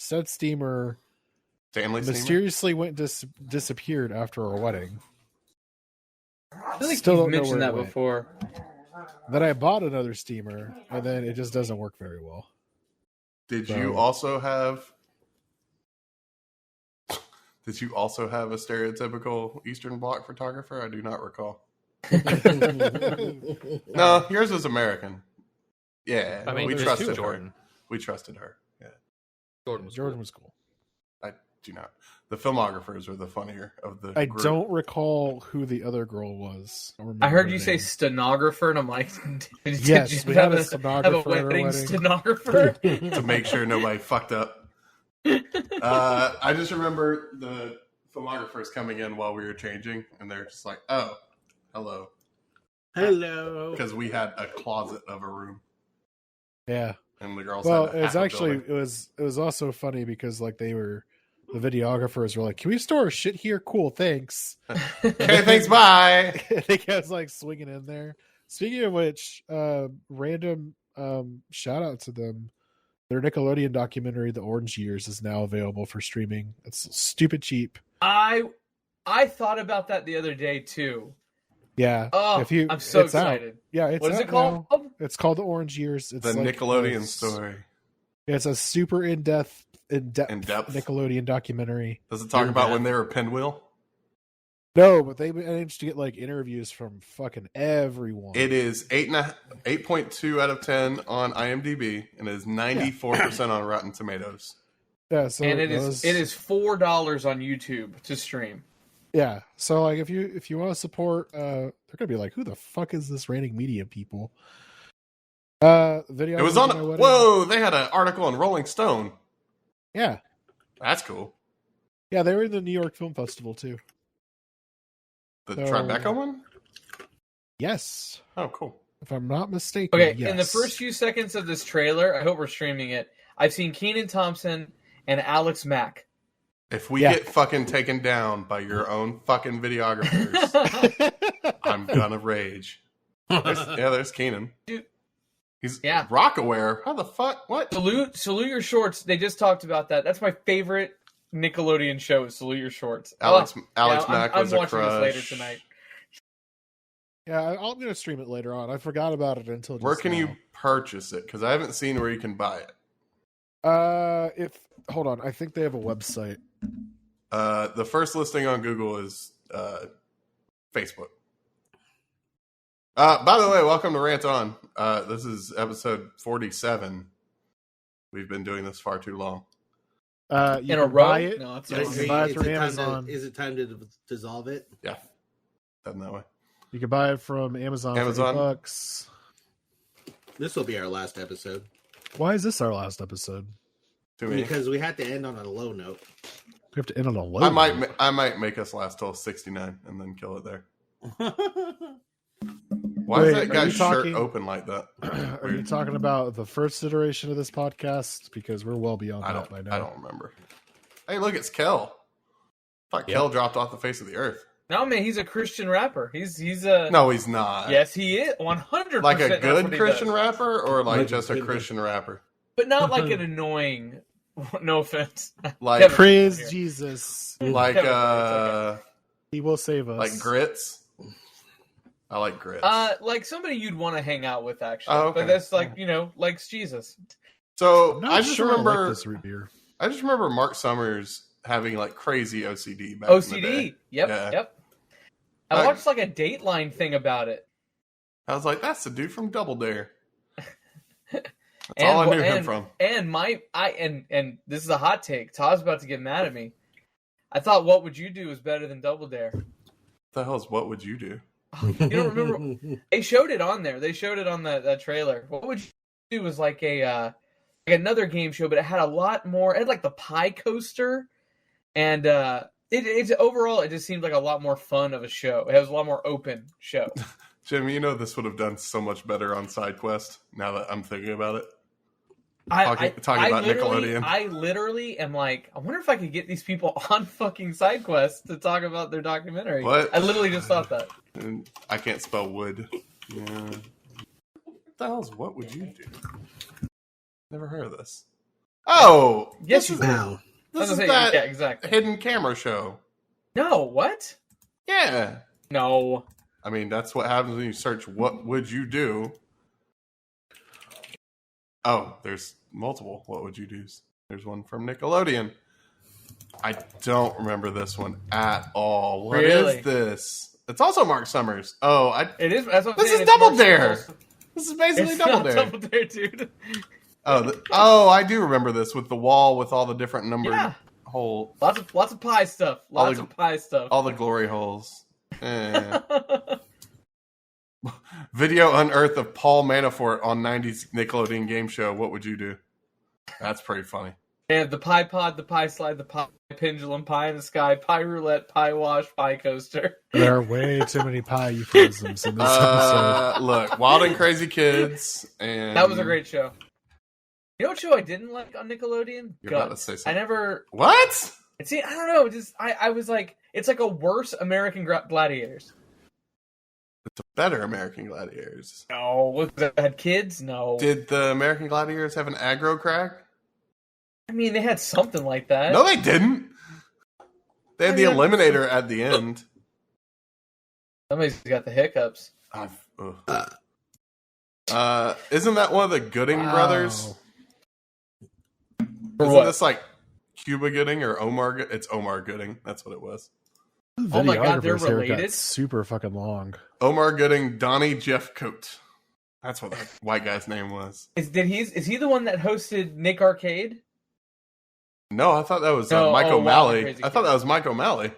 said steamer Stanley steamer? mysteriously disappeared after our wedding. I feel like Still you've don't know mentioned where it that went. before. Then I bought another steamer, and then it just doesn't work very well. Did So- you also have a stereotypical Eastern Bloc photographer? I do not recall. No, yours was American. Yeah, I mean, we there's trusted two her. Jordan. We trusted her. Yeah, Jordan was cool. I do not. The filmographers are the funnier of the I group. don't recall who the other girl was. I don't remember I heard her you say name. stenographer, and I'm like, did Yes, you we had have a stenographer have a at our wedding wedding. stenographer? to make sure nobody fucked up. I just remember the filmographers coming in while we were changing, and they're just like, "Oh, hello," Hello. because we had a closet of a room, Yeah. and the girls. Well, had it was half a actually building. it was also funny because like the videographers were like, "Can we store our shit here? Cool, thanks." Okay, thanks, bye. They kept like swinging in there. Speaking of which, random shout out to them. Their Nickelodeon documentary, The Orange Years, is now available for streaming. It's stupid cheap. I thought about that the other day too. Yeah. Oh, I'm so it's out. excited. Yeah, it's What is out it called? now. It's called The Orange Years. It's The like Nickelodeon a- story. It's a super in-depth In-depth? Nickelodeon documentary. Does it talk In about depth. when they were Pinwheel? No, but they managed to get like interviews from fucking everyone. It is 8.2 out of 10 on IMDb, and it is 94% on Rotten Tomatoes. Yeah, so And it those- is $4 on YouTube to stream. Yeah, so like if you want to support, they're gonna be like, who the fuck is this Ranting Media people? Video. It was on. Whoa! They had an article in Rolling Stone. Yeah, That's cool. yeah, they were in the New York Film Festival too. The So- Tribeca one. Yes, Oh, cool. if I'm not mistaken. Okay, yes. in the first few seconds of this trailer, I hope we're streaming it. I've seen Kenan Thompson and Alex Mack. If we Yeah. get fucking taken down by your own fucking videographers, I'm gonna rage. There's Keenan. Dude. He's Yeah. Rockaware. How the fuck? What? Salute Your Shorts. They just talked about that. That's my favorite Nickelodeon show. Is Salute Your Shorts. Alex Yeah, Mack I'm was a watching crush. this later tonight. Yeah, I'm gonna stream it later on. I forgot about it until. Just Where can now. you purchase it? Because I haven't seen where you can buy it. Hold on, I think they have a website. The first listing on Google is Facebook. By the way, welcome to Rant On. This is episode 47. We've been doing this far too long. You In can a row? buy it. No, it's Yeah, not. you Is can it- buy it is through it time Amazon. is it time to dissolve it? Yeah, done that way. You can buy it from Amazon. Amazon. For $8. This will be our last episode Why is this our last episode? To me, because we had to end on a low note. We have to end on a low. I note. might make us last till 69 and then kill it there. Why Wait, is that are guy's you shirt talking- open like that? Are you talking about the first iteration of this podcast? Because we're well beyond I that by now. I don't remember. Hey, look, it's Kel. I thought Kel dropped off the face of the earth. No, man, he's a Christian rapper. He's a No, he's not. Yes, he is. 100%. Like a that's good what he Christian does. rapper or like Like just a good- Christian rapper? But not like an annoying. No offense. Like Kevin- Praise Here. Jesus. like Kevin, it's He will save us. like grits. I like grits. Like somebody you'd want to hang out with, actually. Oh, okay. But that's like, likes Jesus. So I'm not I just sure I like remember this root beer. I just remember Mark Summers having like crazy OCD back in the day. OCD. Yep, Yeah. yep. I Like- watched like a Dateline thing about it. I was like, that's the dude from Double Dare. That's all I knew him from. And and this is a hot take. Todd's about to get mad at me. I thought What Would You Do was better than Double Dare. What the hell is What Would You Do? You don't remember? They showed it on there. They showed it on that trailer. What Would You Do was like like another game show, but it had a lot more. It had like the pie coaster, and it's overall it just seemed like a lot more fun of a show. It was a lot more open show. Jim, you know this would have done so much better on SideQuest. Now that I'm thinking about it, Talking about Nickelodeon. I literally am like, I wonder if I could get these people on fucking SideQuest to talk about their documentary. What? I literally just thought that. And I can't spell wood. Yeah. What the hell's What Would You Do? Never heard of this. Oh, Yes, you is, did. Wow. this is Yeah, that exactly. hidden camera show. No, what? Yeah. No. I mean, that's what happens when you search what would you do. Oh, there's multiple what would you do's. There's one from Nickelodeon. I don't remember this one at all. What is Really? this? It's also Mark Summers. Oh, It is. That's what I'm This saying. is it's Double Mark Dare. Summers. This is basically It's Double not Dare. Double Dare, dude. Oh, I do remember this with the wall with all the different numbered Yeah. hole, Lots of pie stuff. Lots of pie stuff. all the glory holes. Eh. Video unearthed of Paul Manafort on 90s Nickelodeon game show. What would you do? That's pretty funny. And the pie pod, the pie slide, the pie pendulum, pie in the sky, pie roulette, pie wash, pie coaster. There are way too many pie euphemisms in this episode. Look, Wild and Crazy Kids, and That was a great show. You know what show I didn't like on Nickelodeon? You're about to Guts. say I something. never. What? See, I don't know. Just I was like, it's like a worse American Gladiators. It's a better American Gladiators. No, was it had kids? No. Did the American Gladiators have an aggro crack? I mean, they had something like that. No, they didn't. They had the I mean, Eliminator at the end. Somebody's got the hiccups. Isn't that one of the Gooding brothers? For Isn't what? this like Cuba Gooding or Omar? It's Omar Gooding. That's what it was. Oh my God, they're Videographer's hair got related? super fucking long. Omar Gooding, Donnie Jeff Coate. That's what that white guy's name was. Is he the one that hosted Nick Arcade? No, I thought that was No, Mike Wild and O'Malley. Crazy I thought Kid. that was Mike O'Malley.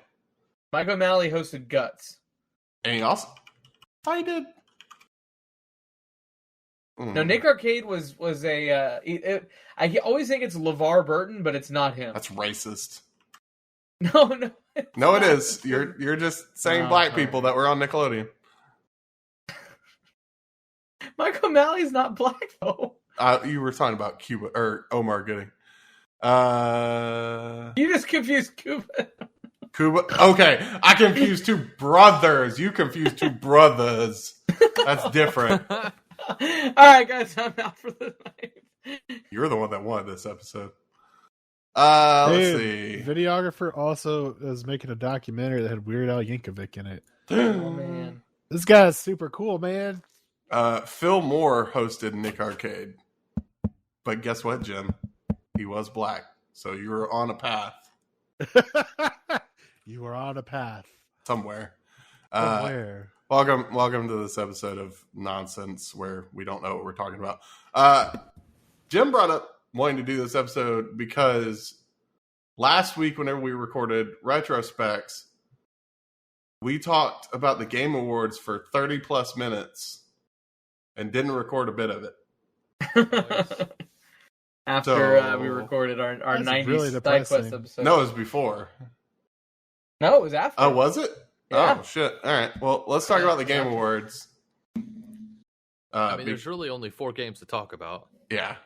Mike O'Malley hosted Guts. And he also... I thought he did. No, Nick Arcade was a. I always think it's LeVar Burton, but it's not him. That's racist. No. No, it is. You're just saying Oh, black okay. people that were on Nickelodeon. Mike O'Malley's not black though. You were talking about Cuba or Omar Gooding. You just confused Cuba. Cuba. Okay, I confused two brothers. You confused two brothers. That's different. All right, guys, I'm out for the night. You're the one that wanted this episode. Let's Dude, see. Videographer also is making a documentary that had Weird Al Yankovic in it. Oh man. This guy is super cool, man. Phil Moore hosted Nick Arcade, but guess what, Jim? He was black, so you were on a path You are on a path. somewhere. Where? Welcome to this episode of nonsense where we don't know what we're talking about. Jim brought up wanting to do this episode because last week, whenever we recorded retrospects, we talked about the Game Awards for 30 plus minutes and didn't record a bit of it. After we recorded our That's 90s really Side depressing. Quest episode. No, it was before. No, it was after. Oh, was it? Yeah. Oh, shit. All right. Well, let's talk about the Game Awards. I mean, there's really only 4 games to talk about. Yeah.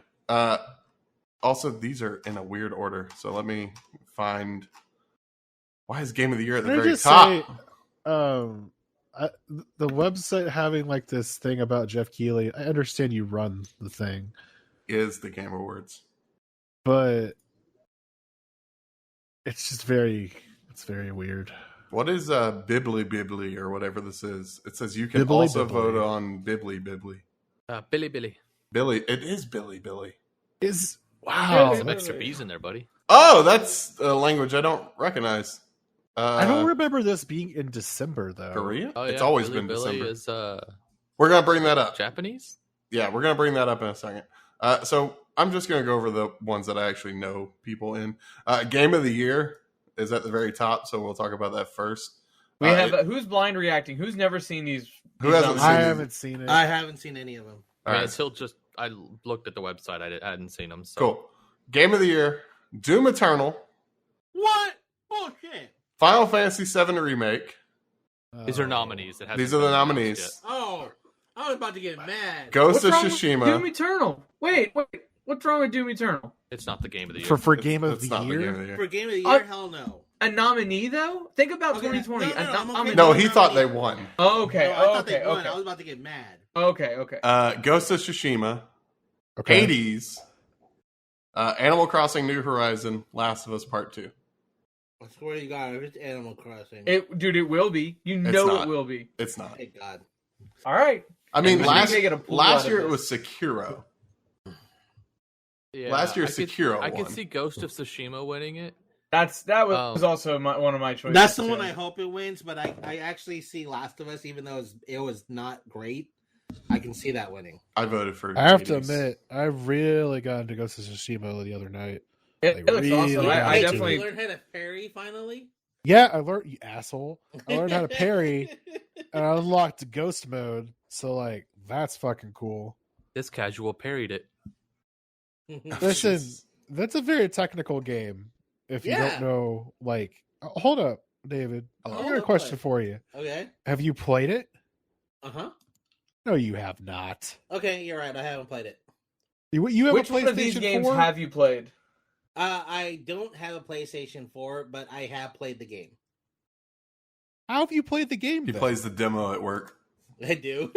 Also, these are in a weird order, so let me find. Why is Game of the Year at the Can I very just top? say, the website having like this thing about Jeff Keighley, I understand you run the thing, Is the Game Awards? but it's just it's very weird. What is Bibbly or whatever this is? It says you can Bibbly also Bibbly. vote on Bibbly. Billy. Billy, it is Billy. Is Wow. wow. Some extra B's in there, buddy. Oh, that's a language I don't recognize. I don't remember this being in December though. Korea. Oh, It's yeah, always Billy been December. is We're gonna bring that up. Japanese? Yeah, we're gonna bring that up in a second. So I'm just gonna go over the ones that I actually know people in. Game of the Year is at the very top, so we'll talk about that first. We have who's blind reacting? Who's never seen these? Who hasn't numbers? seen I these? haven't seen it. I haven't seen any of them. I mean, Alright. until just I looked at the website, I hadn't seen them. So. Cool. Game of the Year: Doom Eternal, What? Bullshit. Final Fantasy VII Remake. These are nominees. That These hasn't are the been announced nominees. yet. Oh, I was about to get mad. Ghost What's of wrong with Tsushima. Doom Eternal. Wait. What's wrong with Doom Eternal? It's not the game of the year. for Game of It's the not Year. Game of the Year. For Game of the Year, hell no. A nominee though? Think about Okay, 2020. no, I'm okay. No, he thought they won. Oh, okay. No, I thought okay. they won. Okay. I was about to get mad. Okay. Ghost of Tsushima, Okay. Hades, Animal Crossing New Horizon, Last of Us Part 2. I swear to God, if it's Animal Crossing. Dude, it will be. You know it will be. It's not. Thank God. All right. I mean, last year it this. was Sekiro. Yeah, Last year, Sekiro I won. could see Ghost of Tsushima winning it. That was also one of my choices. That's the one I hope it wins, but I actually see Last of Us, even though it was not great. I can see that winning. I voted for. I have to Hades. admit, I really got into Ghost of Tsushima the other night. It looks awesome. I Did definitely you learn how to parry finally? Yeah, I learned, you asshole. I learned how to parry, and I unlocked ghost mode. So, like, that's fucking cool. This casual parried it. Listen, that's a very technical game. If you don't know, like, hold up, David. I got a question for you. Okay. Have you played it? Uh-huh. No, you have not. Okay, you're right. I haven't played it. You have Which a one of these PlayStation games 4? have you played? I don't have a PlayStation 4, but I have played the game. How have you played the game? He then? plays the demo at work. I do.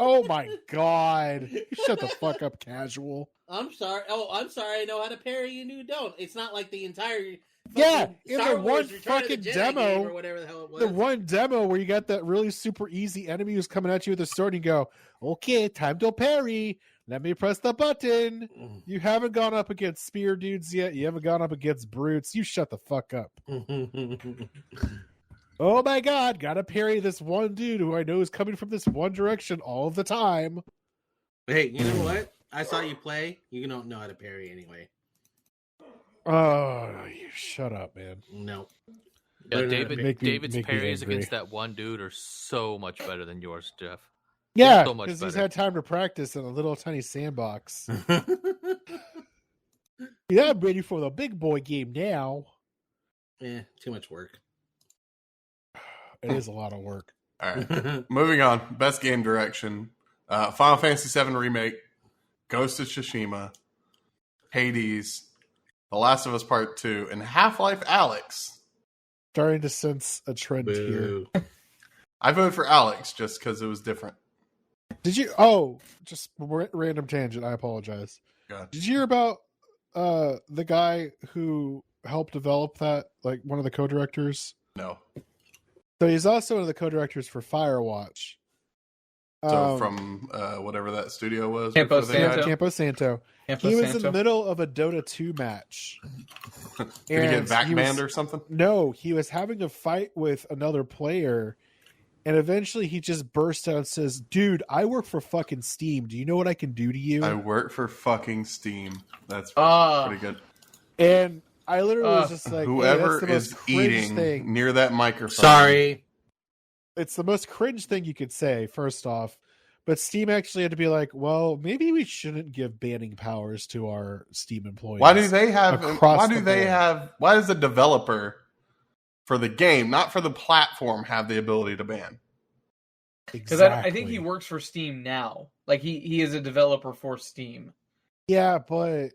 Oh my god! You shut the fuck up, casual. I'm sorry. Oh, I'm sorry. I know how to parry and you don't. It's not like the entire. Yeah, in Star the Wars one Return of the fucking Jedi demo, game or whatever the hell it was. The one demo where you got that really super easy enemy who's coming at you with a sword, and you go, "Okay, time to parry. Let me press the button." You haven't gone up against spear dudes yet. You haven't gone up against brutes. You shut the fuck up. Oh my god, gotta parry this one dude who I know is coming from this one direction all of the time. Hey, you know what? I saw you play. You don't know how to parry anyway. Oh, you shut up, man. No. Yeah, Learn how to David's make me parries angry. against that one dude are so much better than yours, Geoff. Yeah, so much because he's better. had time to practice in a little tiny sandbox. parry. Yeah, I'm ready for the big boy game now. Too much work. It is a lot of work. All right. Moving on. Best game direction. Final Fantasy VII Remake, Ghost of Tsushima, Hades, The Last of Us Part 2, and Half-Life Alyx. Starting to sense a trend here. I voted for Alyx just because it was different. Did you? Oh, just random tangent. I apologize. God. Did you hear about the guy who helped develop that? Like one of the co-directors. No. So he's also one of the co-directors for Firewatch. So from whatever that studio was. Campo before they died? Santo. Campo Santo. Campo He was Santo. in the middle of a Dota 2 match. Did he get And vac he banned was- or something? No, he was having a fight with another player, and eventually he just burst out and says, "Dude, I work for fucking Steam. Do you know what I can do to you?" I work for fucking Steam. That's Ah. pretty good. And I literally was just like, Whoever hey, that's the is most cringe eating thing. near that microphone. Sorry. It's the most cringe thing you could say, first off. But Steam actually had to be like, well, maybe we shouldn't give banning powers to our Steam employees. Why do they have? Across Why the do they board. have? Why does the developer for the game, not for the platform, have the ability to ban? Because I think he works for Steam now. Like he is a developer for Steam. Yeah, but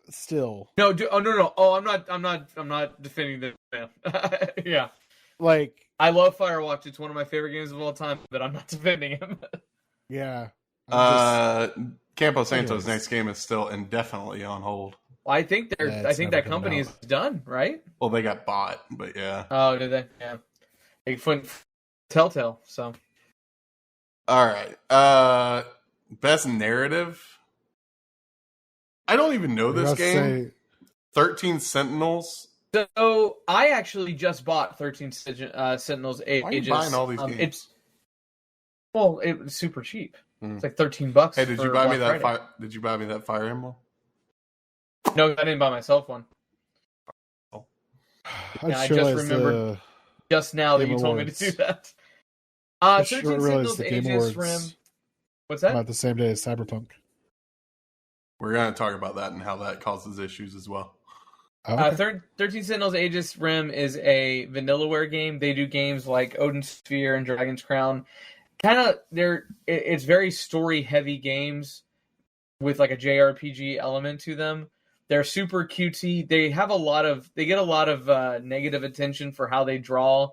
still, No, no. Oh, I'm not defending the man. Yeah, like, I love Firewatch. It's one of my favorite games of all time, but I'm not defending him. yeah. Campo Santo's Anyways. next game is still indefinitely on hold. Well, I think Yeah, I it's think never that company coming is done, right? Well, they got bought, but yeah. Oh, did they? Yeah. Bigfoot, Telltale. So All right. Best narrative. I don't even know this game. 13 Sentinels. So I actually just bought 13 Sentinels Aegis. Why are you buying all these games? It was super cheap. Hmm. It's like $13. Hey, did for you buy me Black that? Friday. Did you buy me that Fire Emblem? No, I didn't buy myself one. I Yeah, I sure just realized remembered just now that Game you told me to Awards. do that. I 13 sure realized Sentinels the Game Aegis Awards Rim. What's that? about the same day as Cyberpunk. We're going to talk about that and how that causes issues as well. Oh, okay. 13 Sentinels Aegis Rim is a Vanillaware game. They do games like Odin's Sphere and Dragon's Crown. It's very story heavy games with like a JRPG element to them. They're super cutesy. They get a lot of negative attention for how they draw,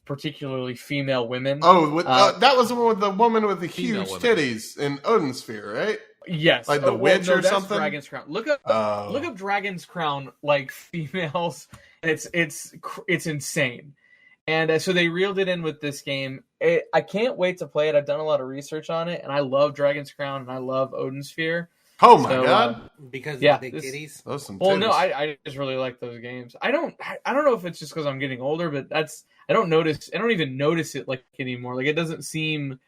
particularly female women. Oh, that was the one with the woman with the Female huge women. titties in Odin Sphere, right? Yes, Like the witch or that's something? Dragon's Crown. Look up Dragon's Crown, like females. It's insane. And so they reeled it in with this game. I can't wait to play it. I've done a lot of research on it, and I love Dragon's Crown, and I love Odin's Sphere. Oh my god! Because of the big titties. Those some well, titties. no, I just really like those games. I don't know if it's just because I'm getting older, but I don't even notice it like anymore. Like it doesn't seem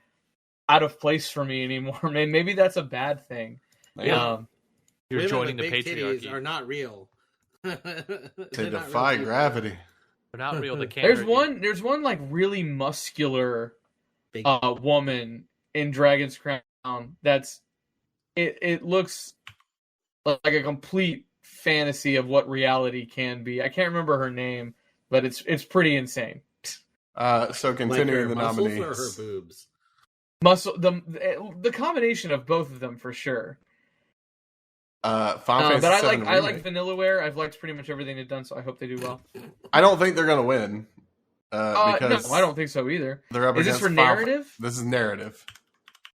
out of place for me anymore. Maybe that's a bad thing. Yeah. You're joining the big patriarchy. Titties are not real. They defy gravity. They're not real. They can't. There's one like really muscular woman in Dragon's Crown. That's it looks like a complete fantasy of what reality can be. I can't remember her name, but it's pretty insane. So continuing like the nominees. Or her boobs. The combination of both of them for sure. Final Fantasy but VII I like Vanillaware. I've liked pretty much everything they've done, so I hope they do well. I don't think they're going to win. Because no, I don't think so either. They're up Is this for narrative? This is narrative.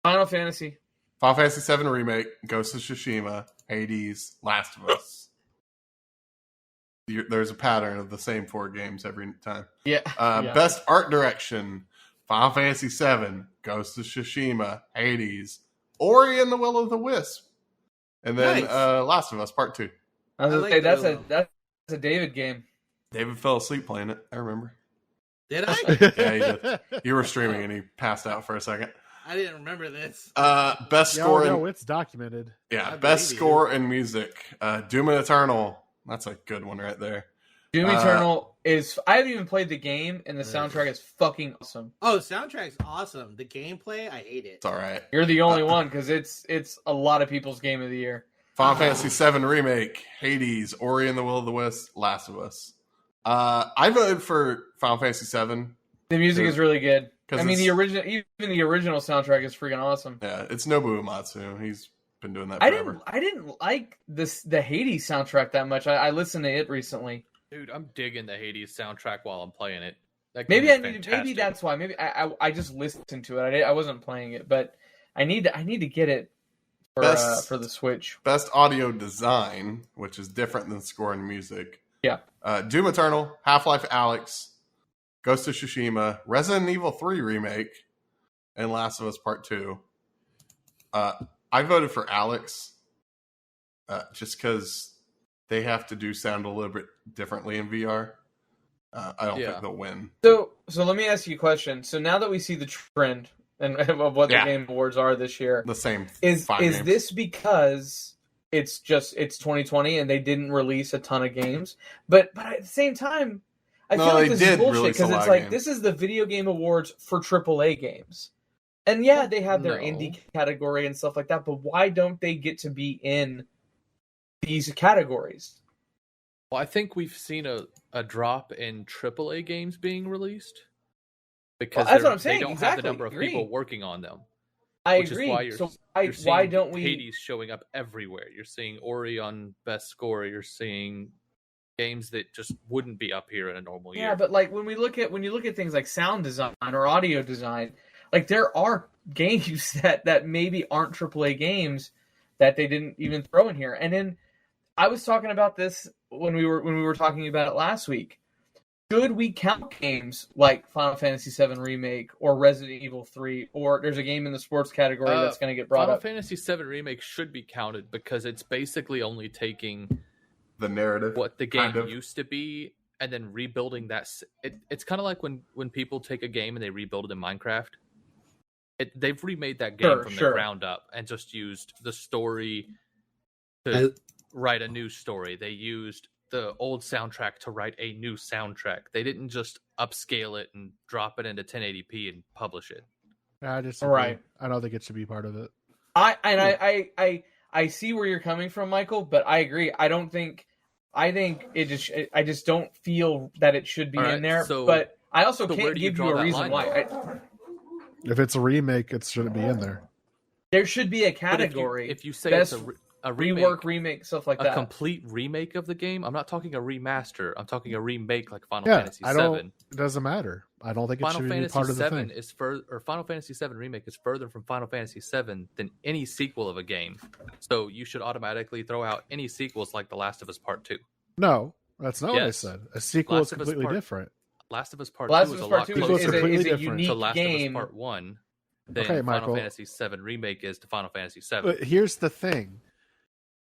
Final Fantasy. Final Fantasy VII Remake, Ghost of Tsushima, Hades, Last of Us. There's a pattern of the same 4 games every time. Yeah. Best Art Direction, Final Fantasy VII, Ghost of Tsushima, Hades, Ori and the Will of the Wisp, and then Last of Us Part 2. I was gonna say that's a David game. David fell asleep playing it. I remember. Did I? Yeah, he did. You were streaming and he passed out for a second. I didn't remember this. Best score. No, it's documented. Yeah, best score in music. Doom Eternal. That's a good one right there. Doom Eternal is... I haven't even played the game, and the soundtrack is fucking awesome. Oh, the soundtrack's awesome. The gameplay, I hate it. It's all right. You're the only one, because it's a lot of people's game of the year. Final Fantasy VII Remake, Hades, Ori and the Will of the Wisp, Last of Us. I voted for Final Fantasy VII. The music is really good. I mean, the original soundtrack is freaking awesome. Yeah, it's Nobuo Uematsu. He's been doing that forever. I didn't like the Hades soundtrack that much. I listened to it recently. Dude, I'm digging the Hades soundtrack while I'm playing it. Maybe that's why. Maybe I just listened to it. I wasn't playing it, but I need to get it for the Switch. Best audio design, which is different than score and music. Yeah. Doom Eternal, Half-Life Alyx, Ghost of Tsushima, Resident Evil 3 Remake, and Last of Us Part 2. I voted for Alyx just because they have to do sound a little bit differently in VR. I don't think they'll win. So let me ask you a question. So now that we see the trend and of what the Game Awards are this year, the same is games. this because it's 2020 and they didn't release a ton of games? But at the same time, I feel like this is bullshit because it's like this is the video game awards for AAA games. And yeah, they have their indie category and stuff like that, but why don't they get to be in these categories? Well, I think we've seen a drop in AAA games being released because that's what I'm saying. They don't have the number of people working on them. I agree. Why don't we? Hades showing up everywhere. You're seeing Ori on best score. You're seeing games that just wouldn't be up here in a normal year. Yeah, but like when you look at things like sound design or audio design, like there are games that maybe aren't AAA games that they didn't even throw in here. And then I was talking about this when we were talking about it last week. Should we count games like Final Fantasy VII Remake or Resident Evil 3, or there's a game in the sports category that's going to get brought up? Final Fantasy VII Remake should be counted because it's basically only taking the narrative, what the game used to be, and then rebuilding that. It's kind of like when people take a game and they rebuild it in Minecraft. They've remade that game from the ground up and just used the story to write a new story. They used the old soundtrack to write a new soundtrack. They didn't just upscale it and drop it into 1080p and publish it. I don't think it should be part of it. I see where you're coming from, Michael, but I agree. I just don't feel that it should be in there. But I also can't give you a reason why. If it's a remake, it shouldn't be in there. There should be a category. If you say a rework, remake, stuff like that. A complete remake of the game. I'm not talking a remaster. I'm talking a remake like Final Fantasy VII. It doesn't matter. I don't think it should be part of the thing. Final Fantasy VII remake is further from Final Fantasy VII than any sequel of a game. So you should automatically throw out any sequels like The Last of Us Part 2. No, that's not what I said. A sequel is completely different. Last of Us Part 2 is a lot closer is a unique to Last game. of Us Part 1 than Final Fantasy VII remake is to Final Fantasy VII. But here's the thing.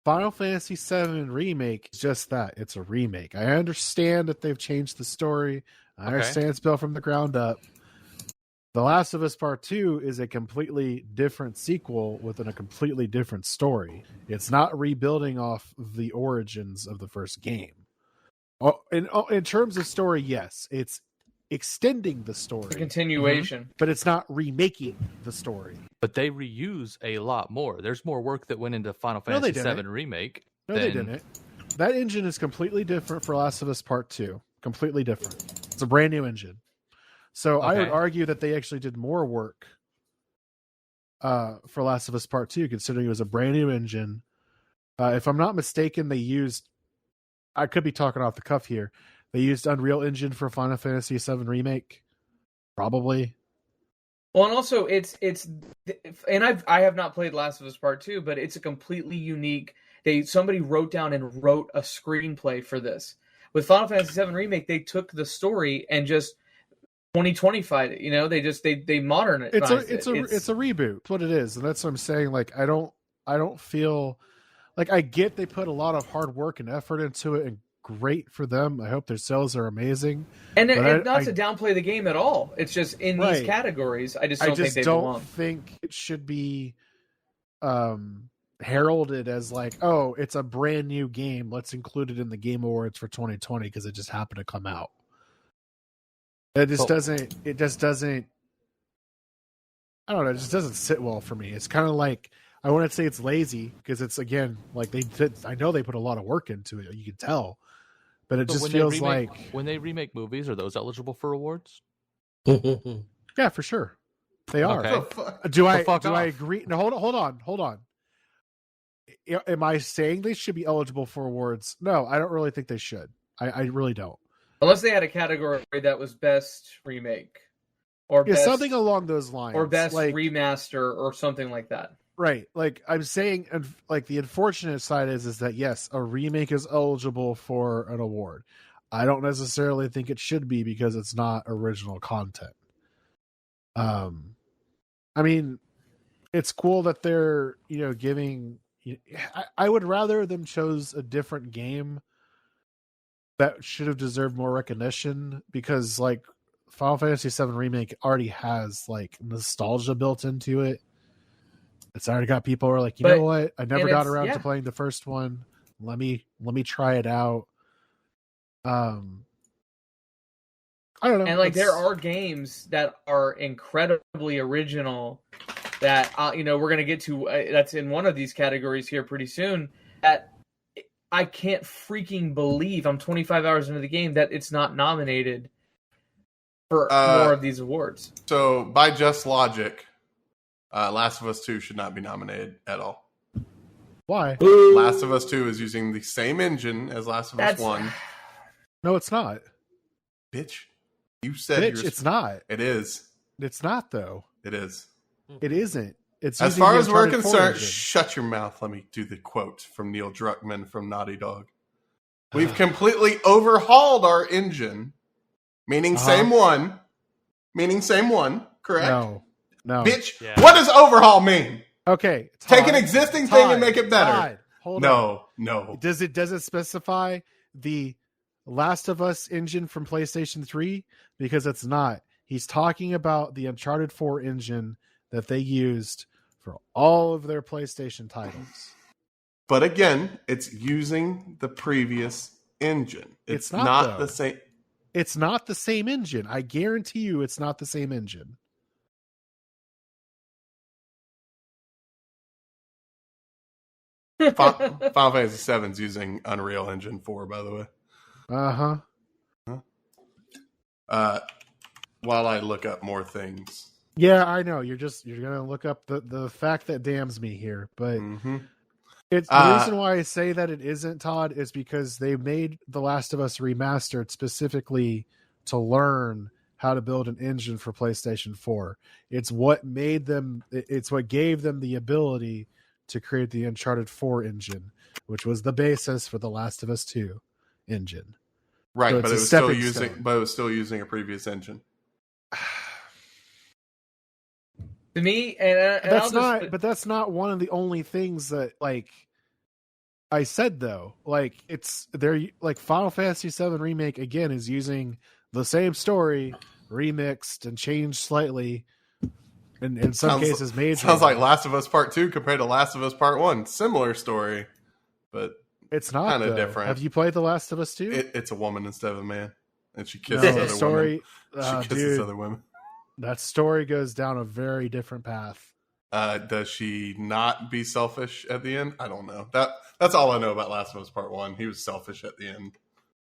Final Fantasy VII Remake is just that. It's a remake. I understand that they've changed the story. I understand it's built from the ground up. The Last of Us Part 2 is a completely different sequel within a completely different story. It's not rebuilding off the origins of the first game. In terms of story, yes. It's extending the story. The continuation. But it's not remaking the story. But they reuse a lot more. There's more work that went into Final Fantasy VII Remake. No, they didn't. That engine is completely different for Last of Us Part 2. Completely different. It's a brand new engine. So I would argue that they actually did more work for Last of Us Part 2, considering it was a brand new engine. If I'm not mistaken, they used... I could be talking off the cuff here. They used Unreal Engine for Final Fantasy VII Remake. Probably. Well, and also it's and I have not played Last of Us Part 2, but it's a completely unique. Somebody wrote down and wrote a screenplay for this. With Final Fantasy VII Remake, they took the story and just 2020fied it. You know, they modernized it. It's a reboot. That's what it is, and that's what I'm saying. Like I don't feel like I get they put a lot of hard work and effort into it, and great for them. I hope their sales are amazing. And not to downplay the game at all. It's just in these categories. I just don't think they belong. I don't think it should be heralded as like, oh, it's a brand new game. Let's include it in the Game Awards for 2020 because it just happened to come out. It just doesn't. I don't know. It just doesn't sit well for me. It's kind of like, I wouldn't say it's lazy because it's, again, like I know they put a lot of work into it. You can tell. But it just feels like... When they remake movies, are those eligible for awards? Yeah, for sure. They are. Okay. Do I agree? No, hold on. Am I saying they should be eligible for awards? No, I don't really think they should. I really don't. Unless they had a category that was best remake. Or best, something along those lines. Or best remaster or something like that. Right. Like I'm saying, like the unfortunate side is that yes, a remake is eligible for an award. I don't necessarily think it should be because it's not original content. I mean, it's cool that they're, giving, I would rather them chose a different game that should have deserved more recognition, because like Final Fantasy VII Remake already has like nostalgia built into it. It's already got people who are like, you know what? I never got around to playing the first one. Let me try it out. I don't know. And like there are games that are incredibly original that we're gonna get to. That's in one of these categories here pretty soon. That I can't freaking believe I'm 25 hours into the game that it's not nominated for more of these awards. So by just logic, Last of Us 2 should not be nominated at all. Why? Last of Us 2 is using the same engine as Last of Us 1. No, it's not. Bitch. You said it's not. It is. It's not, though. It is. It isn't. It's as far as we're concerned, shut your mouth. Let me do the quote from Neil Druckmann from Naughty Dog. We've completely overhauled our engine, meaning same one. Meaning same one, correct? No. Bitch, what does overhaul mean? Okay. Take an existing thing and make it better. Hold on. No. Does it specify the Last of Us engine from PlayStation 3? Because it's not. He's talking about the Uncharted 4 engine that they used for all of their PlayStation titles. But again, it's using the previous engine. It's not the same. It's not the same engine. I guarantee you it's not the same engine. Final Fantasy VII is using Unreal Engine 4, by the way. While I look up more things. Yeah, I know. You're gonna look up the fact that damns me here, but It's the reason why I say that it isn't, Todd, is because they made The Last of Us Remastered specifically to learn how to build an engine for PlayStation 4. It's what made them. It's what gave them the ability to create the Uncharted 4 engine, which was the basis for The Last of Us 2 engine. Right, So but it was still using a previous engine. To me, that's not one of the only things that I said though. It's they're like Final Fantasy VII Remake again is using the same story remixed and changed slightly. And in some cases, major. Sounds like Last of Us Part 2 compared to Last of Us Part 1. Similar story, but it's not kind of different. Have you played The Last of Us 2? It's a woman instead of a man, and she kisses other women. She kisses other women. That story goes down a very different path. Does she not be selfish at the end? I don't know. That's all I know about Last of Us Part 1. He was selfish at the end.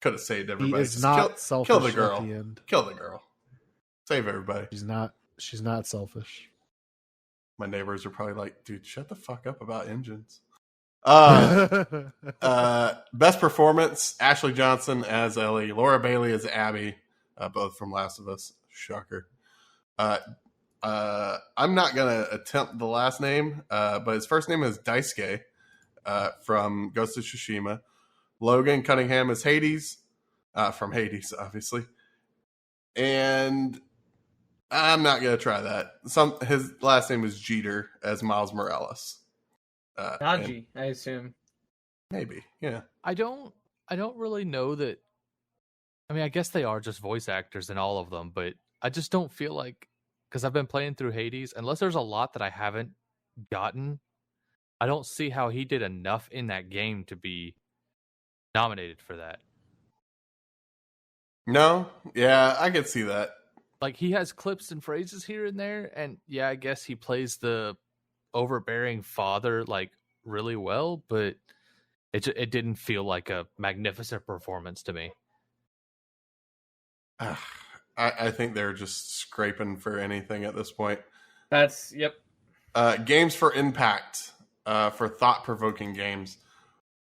Could have saved everybody. He is not selfish kill the girl. At the end. Kill the girl. Save everybody. She's not selfish. My neighbors are probably like, dude, shut the fuck up about engines. Best performance, Ashley Johnson as Ellie, Laura Bailey as Abby, both from Last of Us. Shocker. I'm not going to attempt the last name, but his first name is Daisuke from Ghost of Tsushima. Logan Cunningham is Hades, from Hades, obviously. And I'm not going to try that. His last name is Jeter as Miles Morales. Naji, I assume. Maybe, yeah. I don't really know that. I mean, I guess they are just voice actors in all of them, but I just don't feel like, because I've been playing through Hades, unless there's a lot that I haven't gotten, I don't see how he did enough in that game to be nominated for that. No? Yeah, I could see that. Like, he has clips and phrases here and there, and yeah, I guess he plays the overbearing father, like, really well, but it didn't feel like a magnificent performance to me. I think they're just scraping for anything at this point. Yep. Games for impact, for thought-provoking games.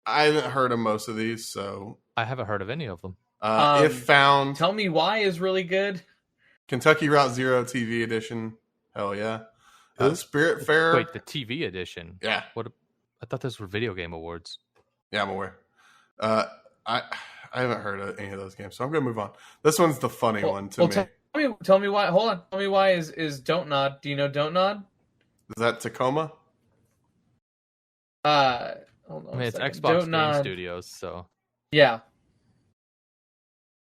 I haven't heard of most of these, so... I haven't heard of any of them. If found... Tell Me Why is really good. Kentucky Route Zero TV edition. Hell yeah. Spiritfarer. Wait, the TV edition? Yeah. I thought those were video game awards. Yeah, I'm aware. I haven't heard of any of those games, so I'm going to move on. This one's the funny one to me. Tell me why. Hold on. Tell me why is Don't Nod. Do you know Don't Nod? Is that Tacoma? Hold on. I mean, it's Xbox Game Studios, so yeah.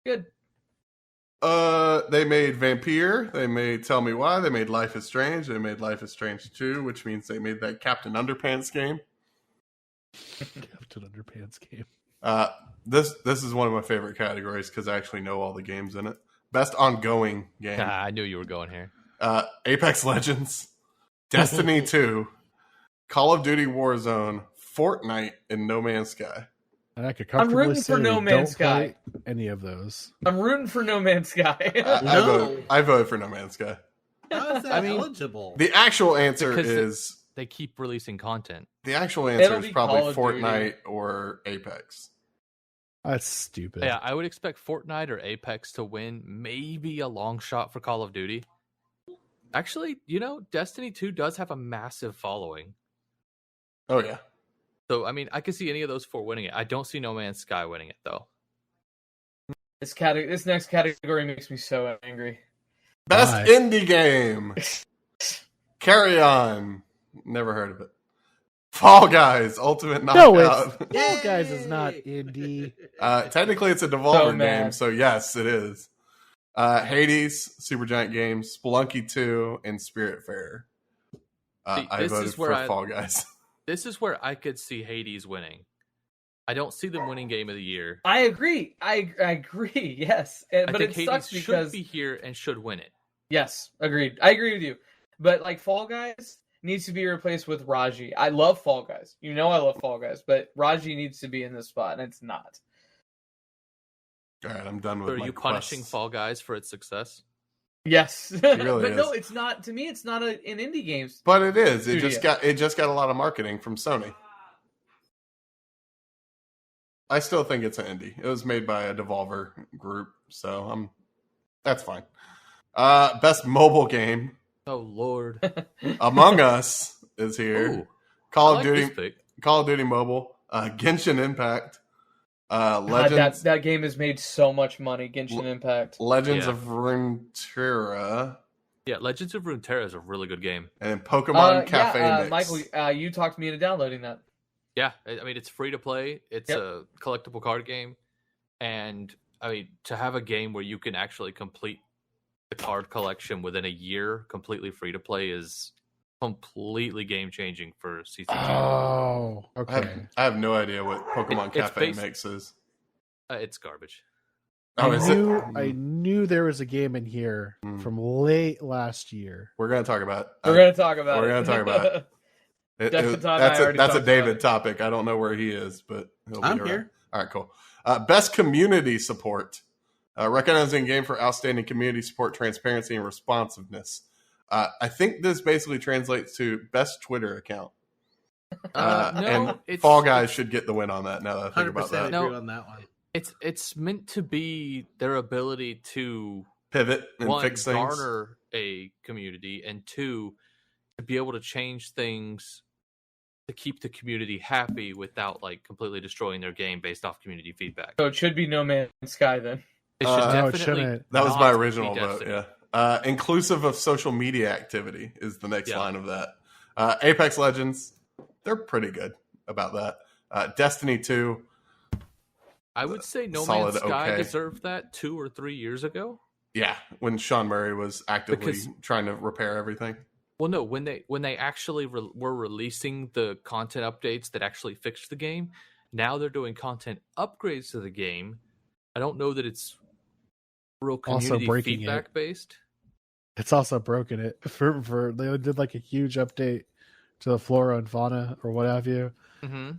Good. They made Vampire. They made Tell Me Why. They made Life is Strange. They made Life is Strange 2, which means they made that Captain Underpants game. Captain Underpants game. This is one of my favorite categories because I actually know all the games in it. Best ongoing game. I knew you were going here. Apex Legends, Destiny 2, Call of Duty Warzone, Fortnite, and No Man's Sky. And I could comfortably rooting say for No Man's Sky. Any of those. I'm rooting for No Man's Sky. I voted for No Man's Sky. How is that eligible? The actual answer Because is... They keep releasing content. The actual answer is probably Fortnite Duty. or Apex. That's stupid. Yeah, I would expect Fortnite or Apex to win. Maybe a long shot for Call of Duty. Actually, Destiny 2 does have a massive following. Oh, yeah. So, I mean, I could see any of those four winning it. I don't see No Man's Sky winning it, though. This next category makes me so angry. Best indie game. Carry On. Never heard of it. Fall Guys, Ultimate Knockout. Fall Guys is not indie. Technically, it's a Devolver game, so yes, it is. Hades, Supergiant Games, Spelunky 2, and Spiritfarer. I voted for Fall Guys. This is where I could see Hades winning. I don't see them winning Game of the Year. I agree. I agree. Yes, but it Hades sucks because should be here and should win it. Yes, agreed. I agree with you. But like Fall Guys needs to be replaced with Raji. I love Fall Guys. I love Fall Guys, but Raji needs to be in this spot, and it's not. All right, I'm done with. So are you punishing Fall Guys for its success? Yes, really but is. no, it's not. To me, it's not an indie game. But it is. It just got a lot of marketing from Sony. I still think it's an indie. It was made by a Devolver group, so that's fine. Best mobile game. Oh Lord. Among Us is here. Ooh, Call I of like Duty. this pick. Call of Duty Mobile. Genshin Impact. Legends. That game has made so much money. Genshin Impact. Legends Yeah. of Runeterra. Yeah, Legends of Runeterra is a really good game. And then Pokemon Cafe Mix. Michael, you talked me into downloading that. Yeah, I mean it's free to play. It's Yep. a collectible card game, and I mean to have a game where you can actually complete the card collection within a year, completely free to play, is completely game changing for CCG. Oh, okay. I have no idea what Pokemon It's Cafe based- Mix is. It's garbage. Oh, is it? I knew there was a game in here from late last year. We're going to talk about it. We're going to talk about We're it. gonna talk about it. Jeff and Todd and I already That's a talked about David it. topic. I don't know where he is, but he'll be I'm around. here. All right, cool. Best community support. Recognizing game for outstanding community support, transparency, and responsiveness. I think this basically translates to best Twitter account. And it's Fall Guys should get the win on that now that I think 100% about that. agree No. on that one. it's meant to be their ability to Pivot and one, fix things. garner a community, and two, to be able to change things to keep the community happy without like completely destroying their game based off community feedback. So it should be No Man's Sky then. It should no, it definitely. shouldn't. That was not my be original vote, Destiny. yeah. Inclusive of social media activity is the next Yeah. line of that. Apex Legends, they're pretty good about that. Destiny 2, I would say No Solid Man's Sky okay. deserved that 2 or 3 years ago. yeah, when Sean Murray was actively Because- trying to repair everything. Well, no, when they actually were releasing the content updates that actually fixed the game, now they're doing content upgrades to the game. I don't know that it's real Also community breaking feedback it. based. It's also broken it for they did like a huge update to the flora and fauna or what have you, Mm-hmm.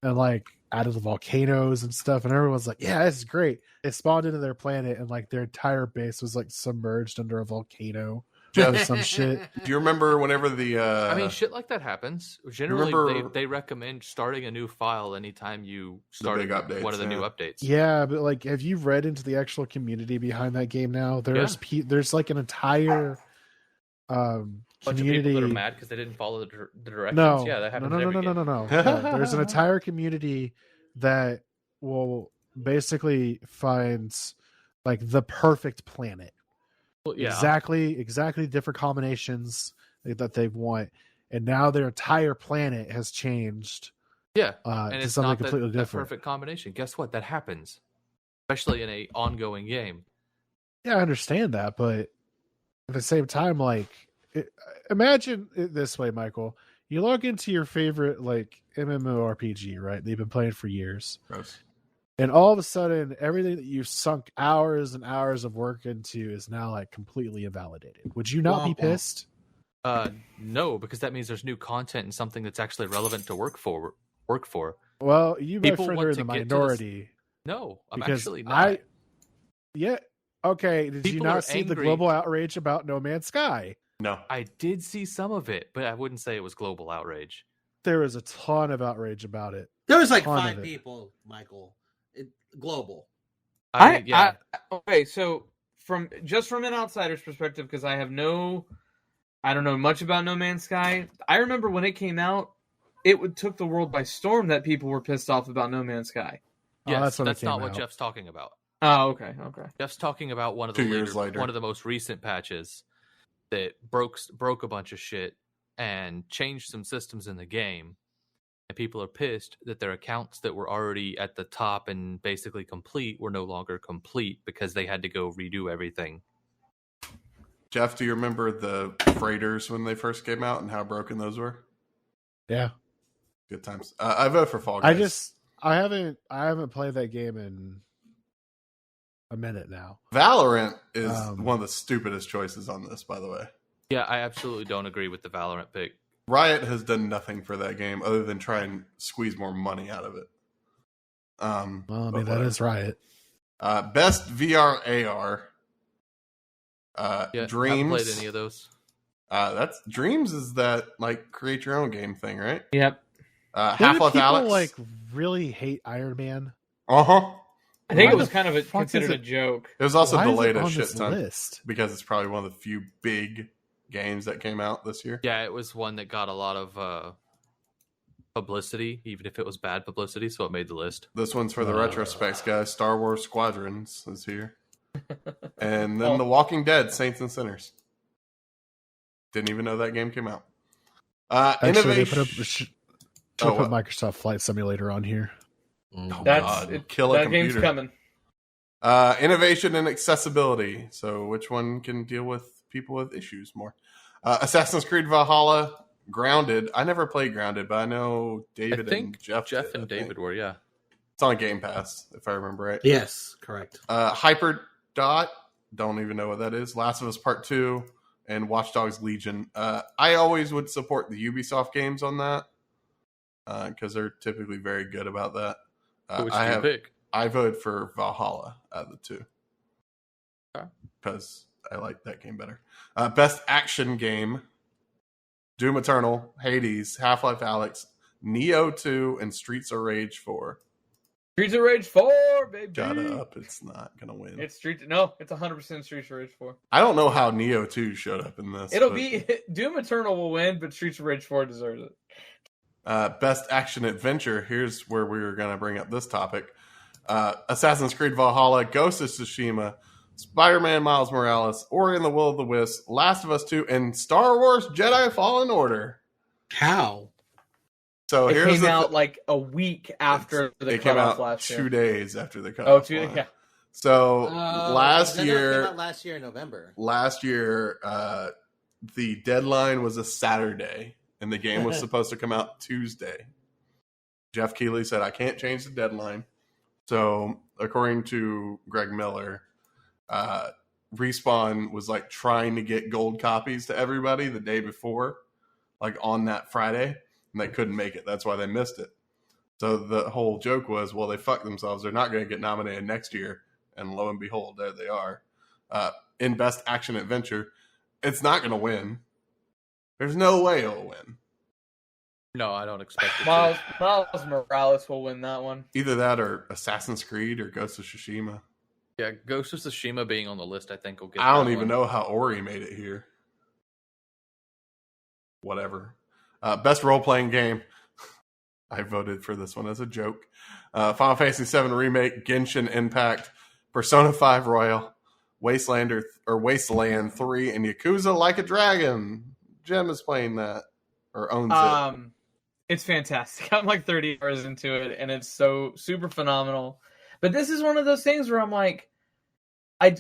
and like added the volcanoes and stuff, and everyone's like, "Yeah, this is great." It spawned into their planet, and like their entire base was like submerged under a volcano or some shit. Do you remember whenever the I mean, shit like that happens. Generally, remember- they recommend starting a new file anytime you start big updates, one of the new yeah. updates. Yeah, but like, have you read into the actual community behind that game now? There's like an entire Bunch of community. people that are mad because they didn't follow the directions. No, Yeah, that happens no, in no, every no, game. no. There's an entire community that will basically finds like the perfect planet. Well, yeah. Exactly different combinations that they want, and now their entire planet has changed Yeah. to And it's something not completely that different. perfect combination. Guess what? That happens, especially in a ongoing game. Yeah, I understand that, but at the same time, like, imagine it this way, Michael. You log into your favorite like MMORPG, right? They've been playing for years. Gross. And all of a sudden, everything that you've sunk hours and hours of work into is now like completely invalidated. Would you not be Womp womp. pissed? No, because that means there's new content and something that's actually relevant to work for. Well, you, my People friend, want are in to the get to this- minority. No, I'm Because actually not. Yeah. Okay. Did you People are not see the angry. global outrage about No Man's Sky? No. I did see some of it, but I wouldn't say it was global outrage. There was a ton of outrage about it. There was like Ton of 5 it. people, Michael. Global. I mean, yeah. Okay, so from an outsider's perspective, because I don't know much about No Man's Sky. I remember when it came out, took the world by storm that people were pissed off about No Man's Sky. Yes, that's when it that's not came what out. Jeff's talking about. Oh, okay. Jeff's talking about one of 2 years later. one of the most recent patches that broke a bunch of shit and changed some systems in the game. And people are pissed that their accounts that were already at the top and basically complete were no longer complete because they had to go redo everything. Jeff, do you remember the freighters when they first came out and how broken those were? Yeah. Good times. I vote for Fall Guys. I haven't played that game in a minute now. Valorant is Um, one of the stupidest choices on this, by the way. Yeah, I absolutely don't agree with the Valorant pick. Riot has done nothing for that game other than try and squeeze more money out of it. Well, I mean, but that whatever. is Riot. Best VR AR. Yeah, Dreams. I haven't played any of those. That's Dreams is that like create your own game thing, right? Yep. Half Didn't Life people Alex. like really hate Iron Man? I think Why it was the kind of fuck considered is a joke. It was also Why is it delayed a on shit this ton list? because it's probably one of the few big games that came out this year. Yeah, it was one that got a lot of publicity, even if it was bad publicity, so it made the list. This one's for the retrospects, guys. Star Wars Squadrons is here. And then The Walking Dead, Saints and Sinners. Didn't even know that game came out. Actually, they Innovation. put Microsoft Flight Simulator on here. Kill a that computer. game's coming. Innovation and accessibility. So which one can deal with people with issues more? Assassin's Creed Valhalla, Grounded. I never played Grounded, but I know David and Geoff and David were, yeah. It's on Game Pass, if I remember right. Yes, correct. Hyperdot. Don't even know what that is. Last of Us Part 2 and Watch Dogs Legion. I always would support the Ubisoft games on that because they're typically very good about that. Which do you pick? I voted for Valhalla out of the two because I like that game better. Best action game: Doom Eternal, Hades, Half-Life Alyx, Neo 2, and Streets of Rage 4. Streets of Rage 4, baby. Shut up! It's not gonna win. It's 100% Streets of Rage 4. I don't know how Neo 2 showed up in this. It'll be Doom Eternal will win, but Streets of Rage 4 deserves it. Best action adventure. Here's where we were gonna bring up this topic. Assassin's Creed Valhalla, Ghost of Tsushima, Spider-Man Miles Morales, Ori and the Will of the Wisp, Last of Us 2, and Star Wars Jedi Fallen Order. How? So it here's came out like a week after the cutoff last year. 2 days after the cutoff. 2 days, yeah. So It came out last year in November. Last year, the deadline was a Saturday, and the game was supposed to come out Tuesday. Geoff Keighley said, I can't change the deadline. So, according to Greg Miller, Respawn was like trying to get gold copies to everybody the day before, like on that Friday, and they couldn't make it. That's why they missed it. So the whole joke was, well, they fucked themselves. They're not going to get nominated next year. And lo and behold, there they are. In Best Action Adventure, it's not going to win. There's no way it'll win. No, I don't expect it Miles Morales will win that one. Either that or Assassin's Creed or Ghost of Tsushima. Yeah, Ghost of Tsushima being on the list, I think will get. I don't even know how Ori made it here. Whatever. Best role-playing game. I voted for this one as a joke. Final Fantasy VII Remake, Genshin Impact, Persona 5 Royal, Wasteland 3, and Yakuza Like a Dragon. Jem is playing that or owns it. It's fantastic. I'm like 30 hours into it, and it's so super phenomenal. But this is one of those things where I'm like, I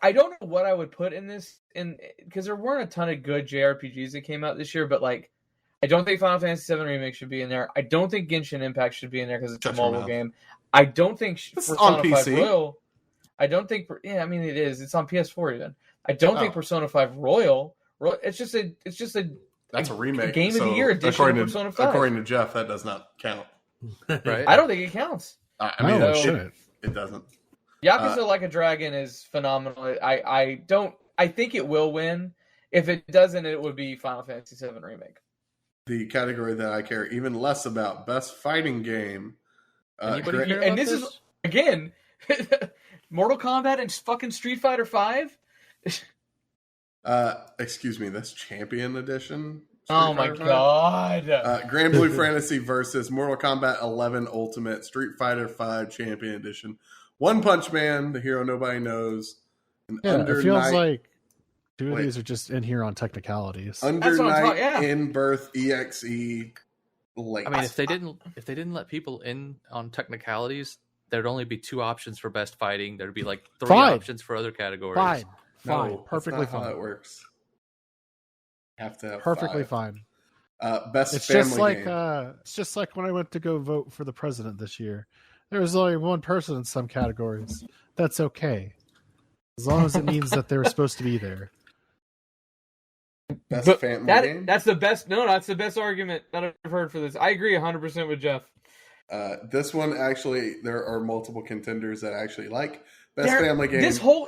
don't know what I would put in this, because there weren't a ton of good JRPGs that came out this year. But like, I don't think Final Fantasy VII Remake should be in there. I don't think Genshin Impact should be in there because it's a mobile game. I don't think Persona 5 Royal. I don't think. Yeah, I mean it is. It's on PS4 even. I don't think Persona 5v Royal. It's just a. That's a remake. Game of the Year edition of Persona 5. According to Geoff, that does not count. Right? I don't think it counts. I mean, it doesn't. Yakuza Like a Dragon is phenomenal. I think it will win. If it doesn't, it would be Final Fantasy VII Remake. The category that I care even less about, Best Fighting Game. And this is, again, Mortal Kombat and fucking Street Fighter 5? Excuse me, that's Champion Edition. Oh my god! Grand Blue Fantasy versus Mortal Kombat 11 Ultimate, Street Fighter 5 Champion Edition, One Punch Man, the hero nobody knows. It feels like two of these are just in here on technicalities. Under Night in Birth EXE. Late. I mean, if they didn't let people in on technicalities, there'd only be 2 options for best fighting. There'd be like 3 options for other categories. Fine, perfectly that's not fine. How it works. Have to have perfectly 5. fine. Best it's family just like game. It's just like when I went to go vote for the president this year. There was only one person in some categories. That's okay, as long as it means that they were supposed to be there. Best family game. That's the best. No, that's the best argument that I've heard for this. I agree 100% with Geoff. This one actually, there are multiple contenders that I actually like. Best family game.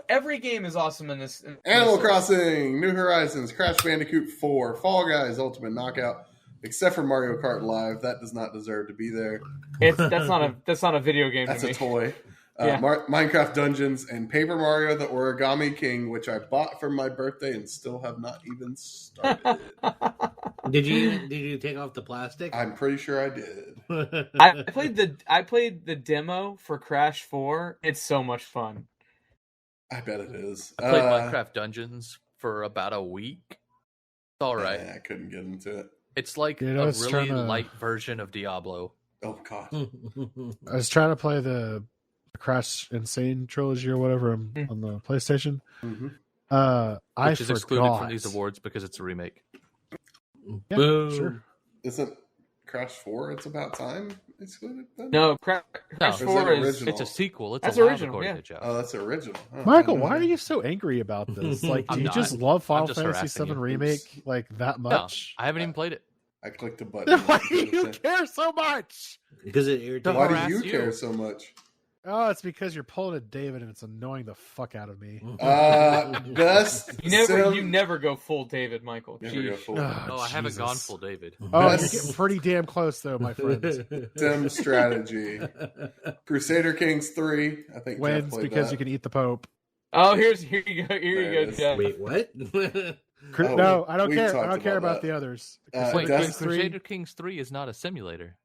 Every game is awesome in this. Animal Crossing, New Horizons, Crash Bandicoot 4, Fall Guys Ultimate Knockout, except for Mario Kart Live. That does not deserve to be there. That's not a video game. That's to a me. toy. Yeah. Minecraft Dungeons and Paper Mario: The Origami King, which I bought for my birthday and still have not even started. Did you take off the plastic? I'm pretty sure I did. I played the demo for Crash 4. It's so much fun. I bet it is. I played Minecraft Dungeons for about a week. It's all right. I couldn't get into it. It's like a really light version of Diablo. Oh god. I was trying to play the Crash Insane trilogy or whatever on the PlayStation. Mm-hmm. Which is excluded from these awards because it's a remake. Yeah, Boom. sure. Isn't Crash 4 It's About Time excluded then? No, Crash Or 4 is original? It's a sequel. It's That's allowed original, according yeah. to Geoff. Oh, that's original. Oh, Michael, why are you so angry about this? Like, do I'm you not. just love Final I'm just Fantasy harassing VII you. Remake like that No, much? I haven't even played it. I clicked a button. Why do you care so much? Because it irritates. Why harass do you you. care so much? Oh, it's because you're pulling a David and it's annoying the fuck out of me. Best you never go full David, Michael. Never go Jeez. full I haven't Jesus. gone full David. Oh, you're Best- getting pretty damn close though, my friend. sim strategy. Crusader Kings 3. I think Geoff Wins played because that. you can eat the Pope. Oh, here you go. There Here it you go, is. Jeff. Wait, what? Oh, No, I don't we care. I talked don't care about about that. the others. Wait, Death- Crusader Kings 3 is not a simulator.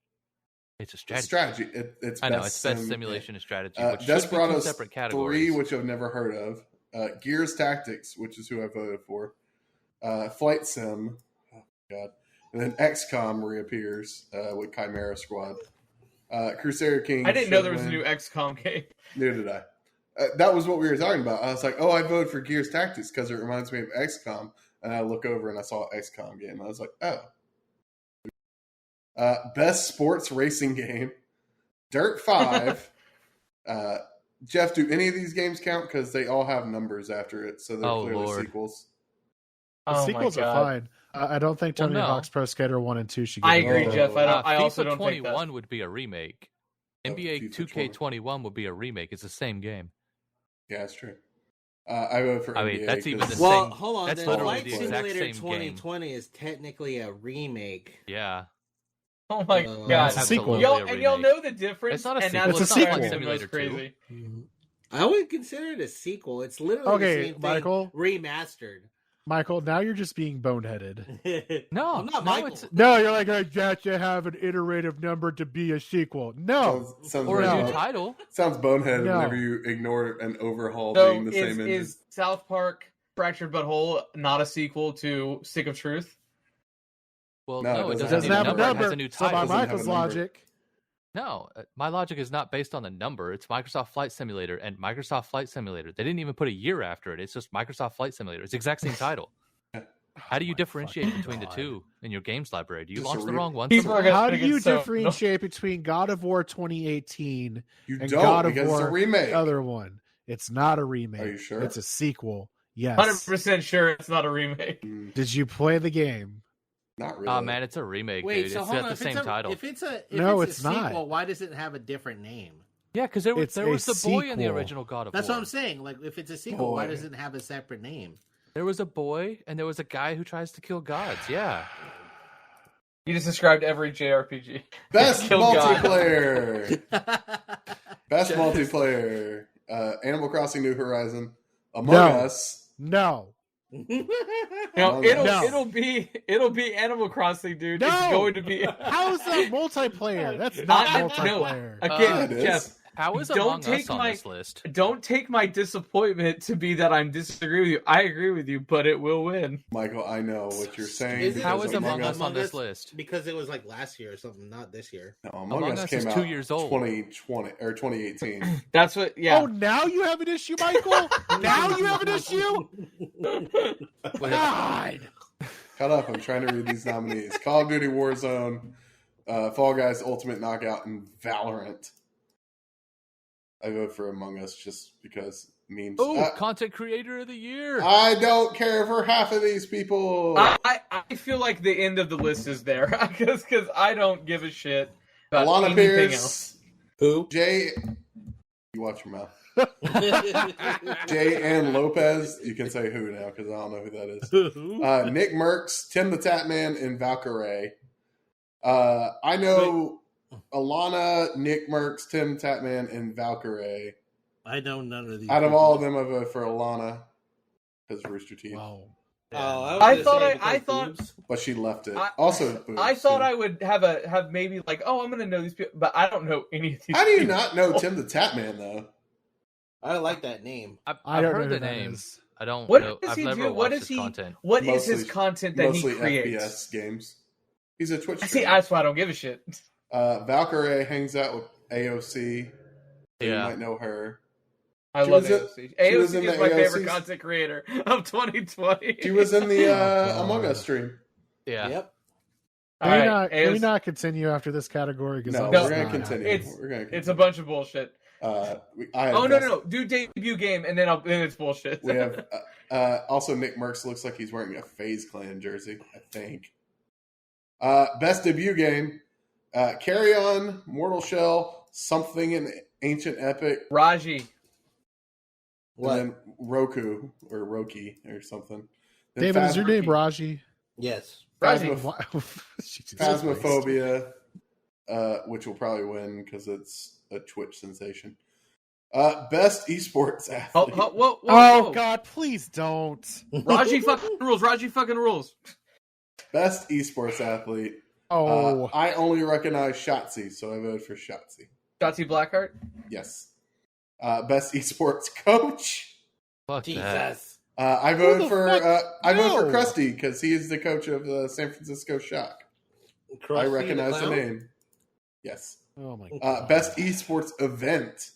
It's a strategy. strategy. It's I know, best it's best sim- simulation and strategy, which should be two Desperados separate 3, categories. which I've never heard of. Gears Tactics, which is who I voted for. Flight Sim. Oh, God. And then XCOM reappears with Chimera Squad. Crusader Kings. I didn't know there was should a new win. XCOM game. Neither did I. That was what we were talking about. I was like, I voted for Gears Tactics because it reminds me of XCOM. And I look over and I saw an XCOM game. I was like, oh. Best sports racing game. Dirt 5. Geoff, do any of these games count? Because they all have numbers after it. So they're clearly Lord. sequels. The Oh sequels my are God. fine. I don't think Tony Well, no. Hawk's Pro Skater 1 and 2 should get I it. agree, Oh. Jeff. I also FIFA don't think 21 that. would be a remake. Oh, NBA FIFA 2K21 would be a remake. It's the same game. Yeah, that's true. I vote for I mean, NBA. that's even 'cause- the Well, same- hold on. that's Then literally Flight the exact Simulator same 2020 is technically a remake. Yeah. Oh my Uh, God! It's a sequel. Absolutely a Y'all remake. know the difference. It's not a and sequel. that's It's a what's sequel. driving me Simulator most crazy. I would consider it a sequel. It's literally Okay, the same thing Michael. remastered. Michael, now you're just being boneheaded. No, I'm not no, Michael. it's No, you're like, I got to have an iterative number to be a sequel. No. Sounds or a very new No. title. sounds boneheaded No. whenever you ignore an overhaul So being the same engine. is South Park Fractured But Whole not a sequel to Stick of Truth? Well, No, no, it it doesn't Doesn't doesn't need have a a number. It has number. a new So title. by Doesn't have a Michael's number. logic, No, my logic is not based on the number. It's Microsoft Flight Simulator and Microsoft Flight Simulator. They didn't even put a year after it. It's just Microsoft Flight Simulator. It's the exact same title. How do you my differentiate fucking between the God. two in your games library? Do you Just launch a the re- wrong one? People are somewhere? gonna how do think you it's so- differentiate between God of War 2018 You and don't God of because it's a War remake. the other one? It's not a remake. Are you sure? It's a sequel. Yes. 100% sure it's not a remake. Did you play the game? Not really. Oh man, it's a remake, Wait, dude. so It's hold got on. the If same it's a, title. If it's a No, it's it's a not. sequel, why does it have a different name? Yeah, because there It's was a the boy in the sequel. original God of That's War. what I'm saying. Like, if it's a sequel, why Boy. does it have a separate name? There was a boy, and there was a guy who tries to kill gods. Yeah. You just described every JRPG. Best Kill God. multiplayer. Best Jeff multiplayer. Animal Crossing New Horizon. Among No. Us. No. You No. know, it'll be Animal Crossing, dude. No. It's going to be. How is that multiplayer? That's not No. multiplayer. Again, it is. Jeff, How is Don't Among take Us on my- this list? don't take my disappointment to be that I'm disagreeing with you. I agree with you, but it will win. Michael, I know what you're saying. Is it- How because is Among Us on Among this Us? list? Because it was like last year or something, not this year. No, Among Among Us Us came is out 2 years old. 2020 or 2018. That's what. Yeah. Oh, now you have an issue, Michael? Now you have an issue? God. Cut up. I'm trying to read these nominees. Call of Duty Warzone, Fall Guys Ultimate Knockout, and Valorant. I vote for Among Us just because memes. Oh, Content Creator of the Year. I don't care for half of these people. I feel like the end of the list is there because I don't give a shit about Alana anything else. Pierce, Who? Jay. You watch your mouth. Jay and Lopez. You can say who now because I don't know who that is. Nick Merckx, Tim the Tatman, and Valkyrie. I know Alana, Nick Merckx, Tim Tatman, and Valkyrie. I know none of these. Out of all of them, I vote for Alana because Rooster Teeth. Wow. Oh, I thought, but she left it. I thought I would have maybe like, I'm gonna know these people, but I don't know any of these. How do you not know Tim the Tatman though? I like that name. I've heard the name. I don't what know. Does I've he never do? watched his content. What is his content that he creates? Mostly FPS games. He's a Twitch streamer. See, that's why I don't give a shit. Valkyrie hangs out with AOC. So you might know her. I love AOC. AOC is my favorite content creator of 2020. She was in the Among Us stream. Yeah. Yep. Can we not continue after this category? No, we're going to continue. It's a bunch of bullshit. No. Do debut game, and then it's bullshit. We have also Nick Merckx looks like he's wearing a FaZe Clan jersey, I think. Best debut game, Carry On, Mortal Shell, Something in Ancient Epic. Raji. What? And then Roku or Roki or something. Then David, is your name Raji? Yes. Phasmophobia, which will probably win because it's a Twitch sensation. Best esports athlete. Whoa. God, please don't. Raji fucking rules. Best esports athlete. I only recognize Shotzi, so I voted for Shotzi. Shotzi Blackheart? Yes. Best esports coach. Fuck Jesus. That. I voted for Krusty because he is the coach of the San Francisco Shock. Krusty I recognize the name. Yes. Oh my god. Best esports event.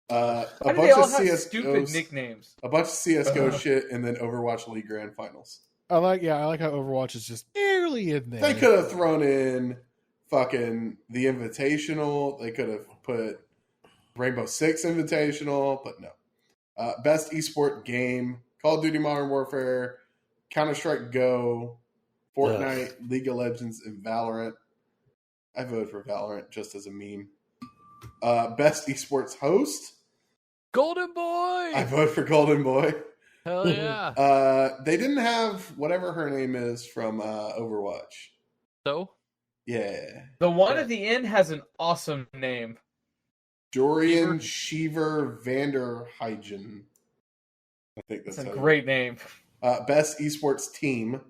A bunch of CS:GO stupid nicknames. A bunch of CS:GO shit, and then Overwatch League Grand Finals. I like how Overwatch is just barely in there. They could have thrown in fucking the Invitational. They could have put Rainbow Six Invitational, but no. Best esport game: Call of Duty Modern Warfare, Counter-Strike Go, Fortnite, League of Legends, and Valorant. I voted for Valorant just as a meme. Best esports host: Golden Boy. I voted for Golden Boy. Hell yeah. They didn't have whatever her name is from Overwatch. So? Yeah. The one at the end has an awesome name. Dorian Sheaver Vanderheijen. I think that's a great name. Best esports team.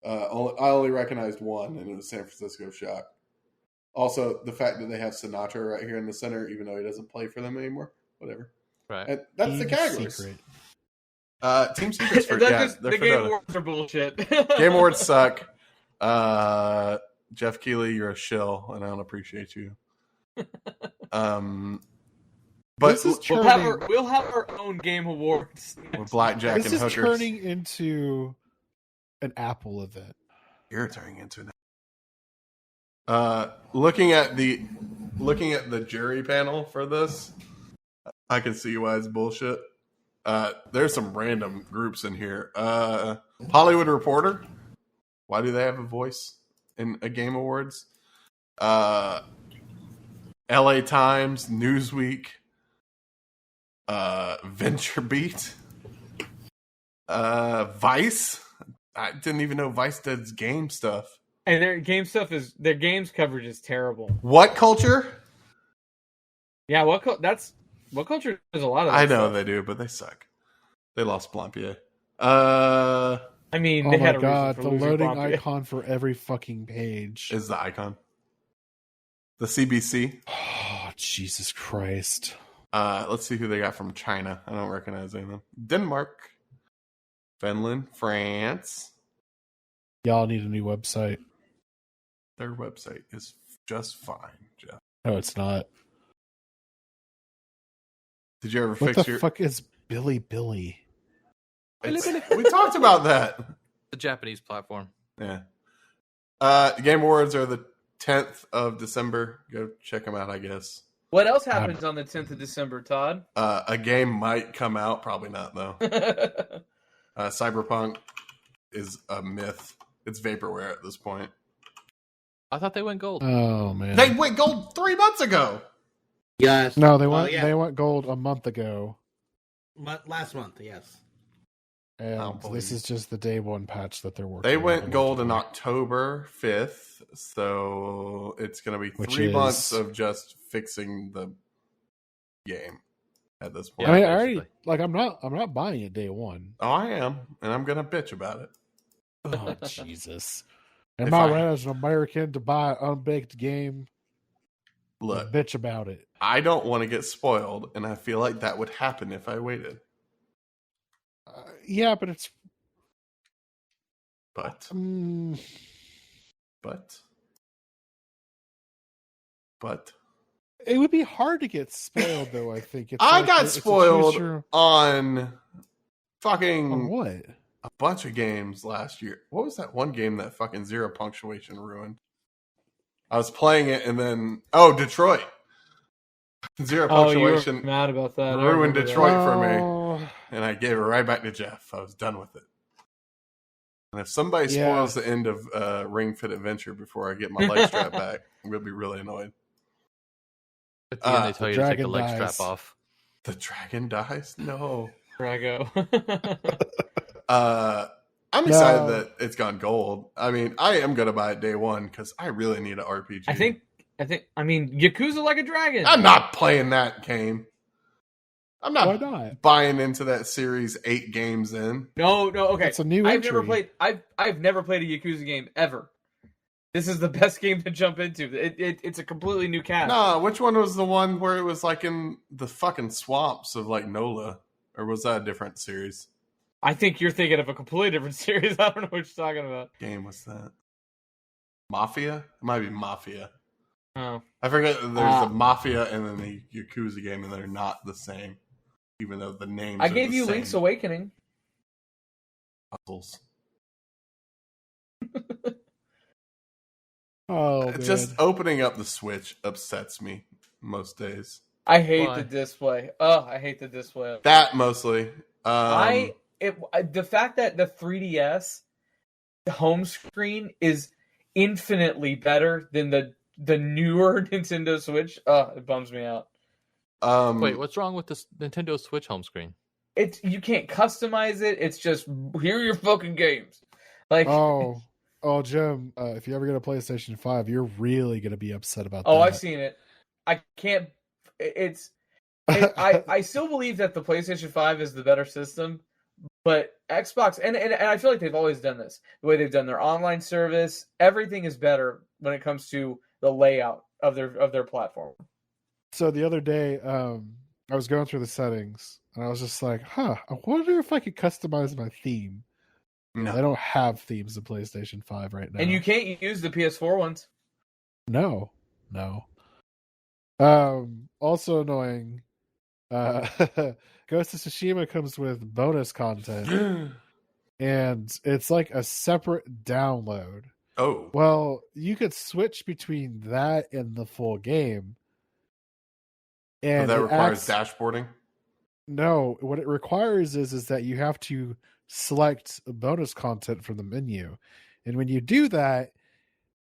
I only recognized one, and it was San Francisco Shock. Also, the fact that they have Sinatra right here in the center, even though he doesn't play for them anymore. Whatever. Right. And that's the categories. Team secrets for the Game Awards are bullshit. Game Awards suck. Geoff Keighley, you're a shill, and I don't appreciate you. But we'll have our own Game Awards with blackjack and hookers. This is turning into an Apple event. You're turning into an. Looking at the jury panel for this, I can see why it's bullshit. There's some random groups in here. Hollywood Reporter. Why do they have a voice in a Game Awards? LA Times, Newsweek, VentureBeat, Vice. I didn't even know Vice does game stuff. And their games coverage is terrible. What culture? Yeah, what culture does a lot of that I know stuff. they do, but they suck. They lost Blampier. I mean, they had a reason for the losing loading Blampier. icon for every fucking page is the icon. The CBC. Oh, Jesus Christ. Let's see who they got from China. I don't recognize any of them. Denmark, Finland, France. Y'all need a new website. Their website is just fine, Geoff. No, it's not. Did you ever what fix the fuck is Billy? We talked about that. The Japanese platform. Yeah. Game Awards are the 10th of December. Go check them out, I guess. What else happens on the 10th of December, Todd? A game might come out. Probably not, though. Cyberpunk is a myth. It's vaporware at this point. I thought they went gold. Oh, man. They went gold 3 months ago. Yes. No, they went gold a month ago. Last month, yes. And this is just the day one patch that they're working on. They went gold in October 5th, so it's going to be 3 months of just fixing the game at this point. I mean, I already I'm not buying it day one. Oh, I am, and I'm going to bitch about it. Oh, Jesus. Am I right as an American to buy an unbaked game? Look, bitch about it. I don't want to get spoiled, and I feel like that would happen if I waited. Yeah, but it's... But it would be hard to get spoiled, though, I think. I got spoiled on fucking... On what? A bunch of games last year. What was that one game that fucking zero punctuation ruined? I was playing it and then... Oh, Detroit. Zero punctuation. You were mad about that. Ruined Detroit for me. And I gave it right back to Geoff. I was done with it. And if somebody spoils the end of Ring Fit Adventure before I get my leg strap back, I'm going to be really annoyed. At the end, they tell you to take the leg strap off. The dragon dies? No. Drago. I'm excited that it's gone gold. I mean, I am going to buy it day one because I really need an RPG. I mean, Yakuza Like a Dragon. I'm not playing that game. I'm not, Why not buying into that series 8 games in. No, okay. It's a new entry. I've never played a Yakuza game ever. This is the best game to jump into. It's a completely new cast. No, which one was the one where it was like in the fucking swamps of like NOLA? Or was that a different series? I think you're thinking of a completely different series. I don't know what you're talking about. Game was that? Mafia? It might be Mafia. Oh. I forget there's a Mafia and then the Yakuza game, and they're not the same. Even though the names I gave you Link's Awakening. Puzzles. Just opening up the Switch upsets me most days. I hate the display. I hate the display. That mostly. The fact that the 3DS home screen is infinitely better than the newer Nintendo Switch. It bums me out. Wait, what's wrong with this Nintendo Switch home screen? You can't customize it. It's just here are your fucking games. Like Jim, if you ever get a PlayStation 5, you're really gonna be upset about that. Oh, I've seen it. I can't. I still believe that the PlayStation 5 is the better system, but Xbox and I feel like they've always done this. The way they've done their online service, everything is better when it comes to the layout of their platform. So the other day, I was going through the settings, and I was just like, I wonder if I could customize my theme. No. They don't have themes in PlayStation 5 right now. And you can't use the PS4 ones. No. Also annoying, Ghost of Tsushima comes with bonus content, and it's like a separate download. Oh. Well, you could switch between that and the full game. And that requires dashboarding? No, what it requires is that you have to select bonus content from the menu. And when you do that,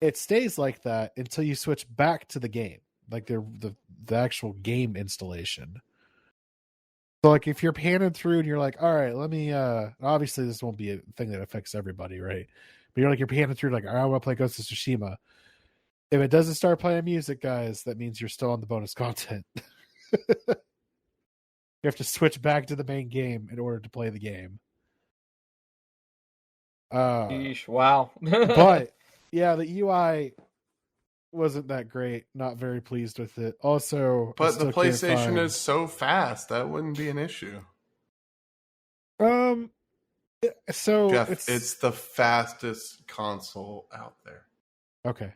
it stays like that until you switch back to the game, like the actual game installation. So like if you're panning through and you're like, all right, let me obviously this won't be a thing that affects everybody, right? But you're panning through like, all right, I want to play Ghost of Tsushima. If it doesn't start playing music, guys, that means you're still on the bonus content. You have to switch back to the main game in order to play the game. Wow. But yeah, the UI wasn't that great. Not very pleased with it. Also, but the PlayStation is so fast that wouldn't be an issue. So Geoff, it's the fastest console out there. Okay.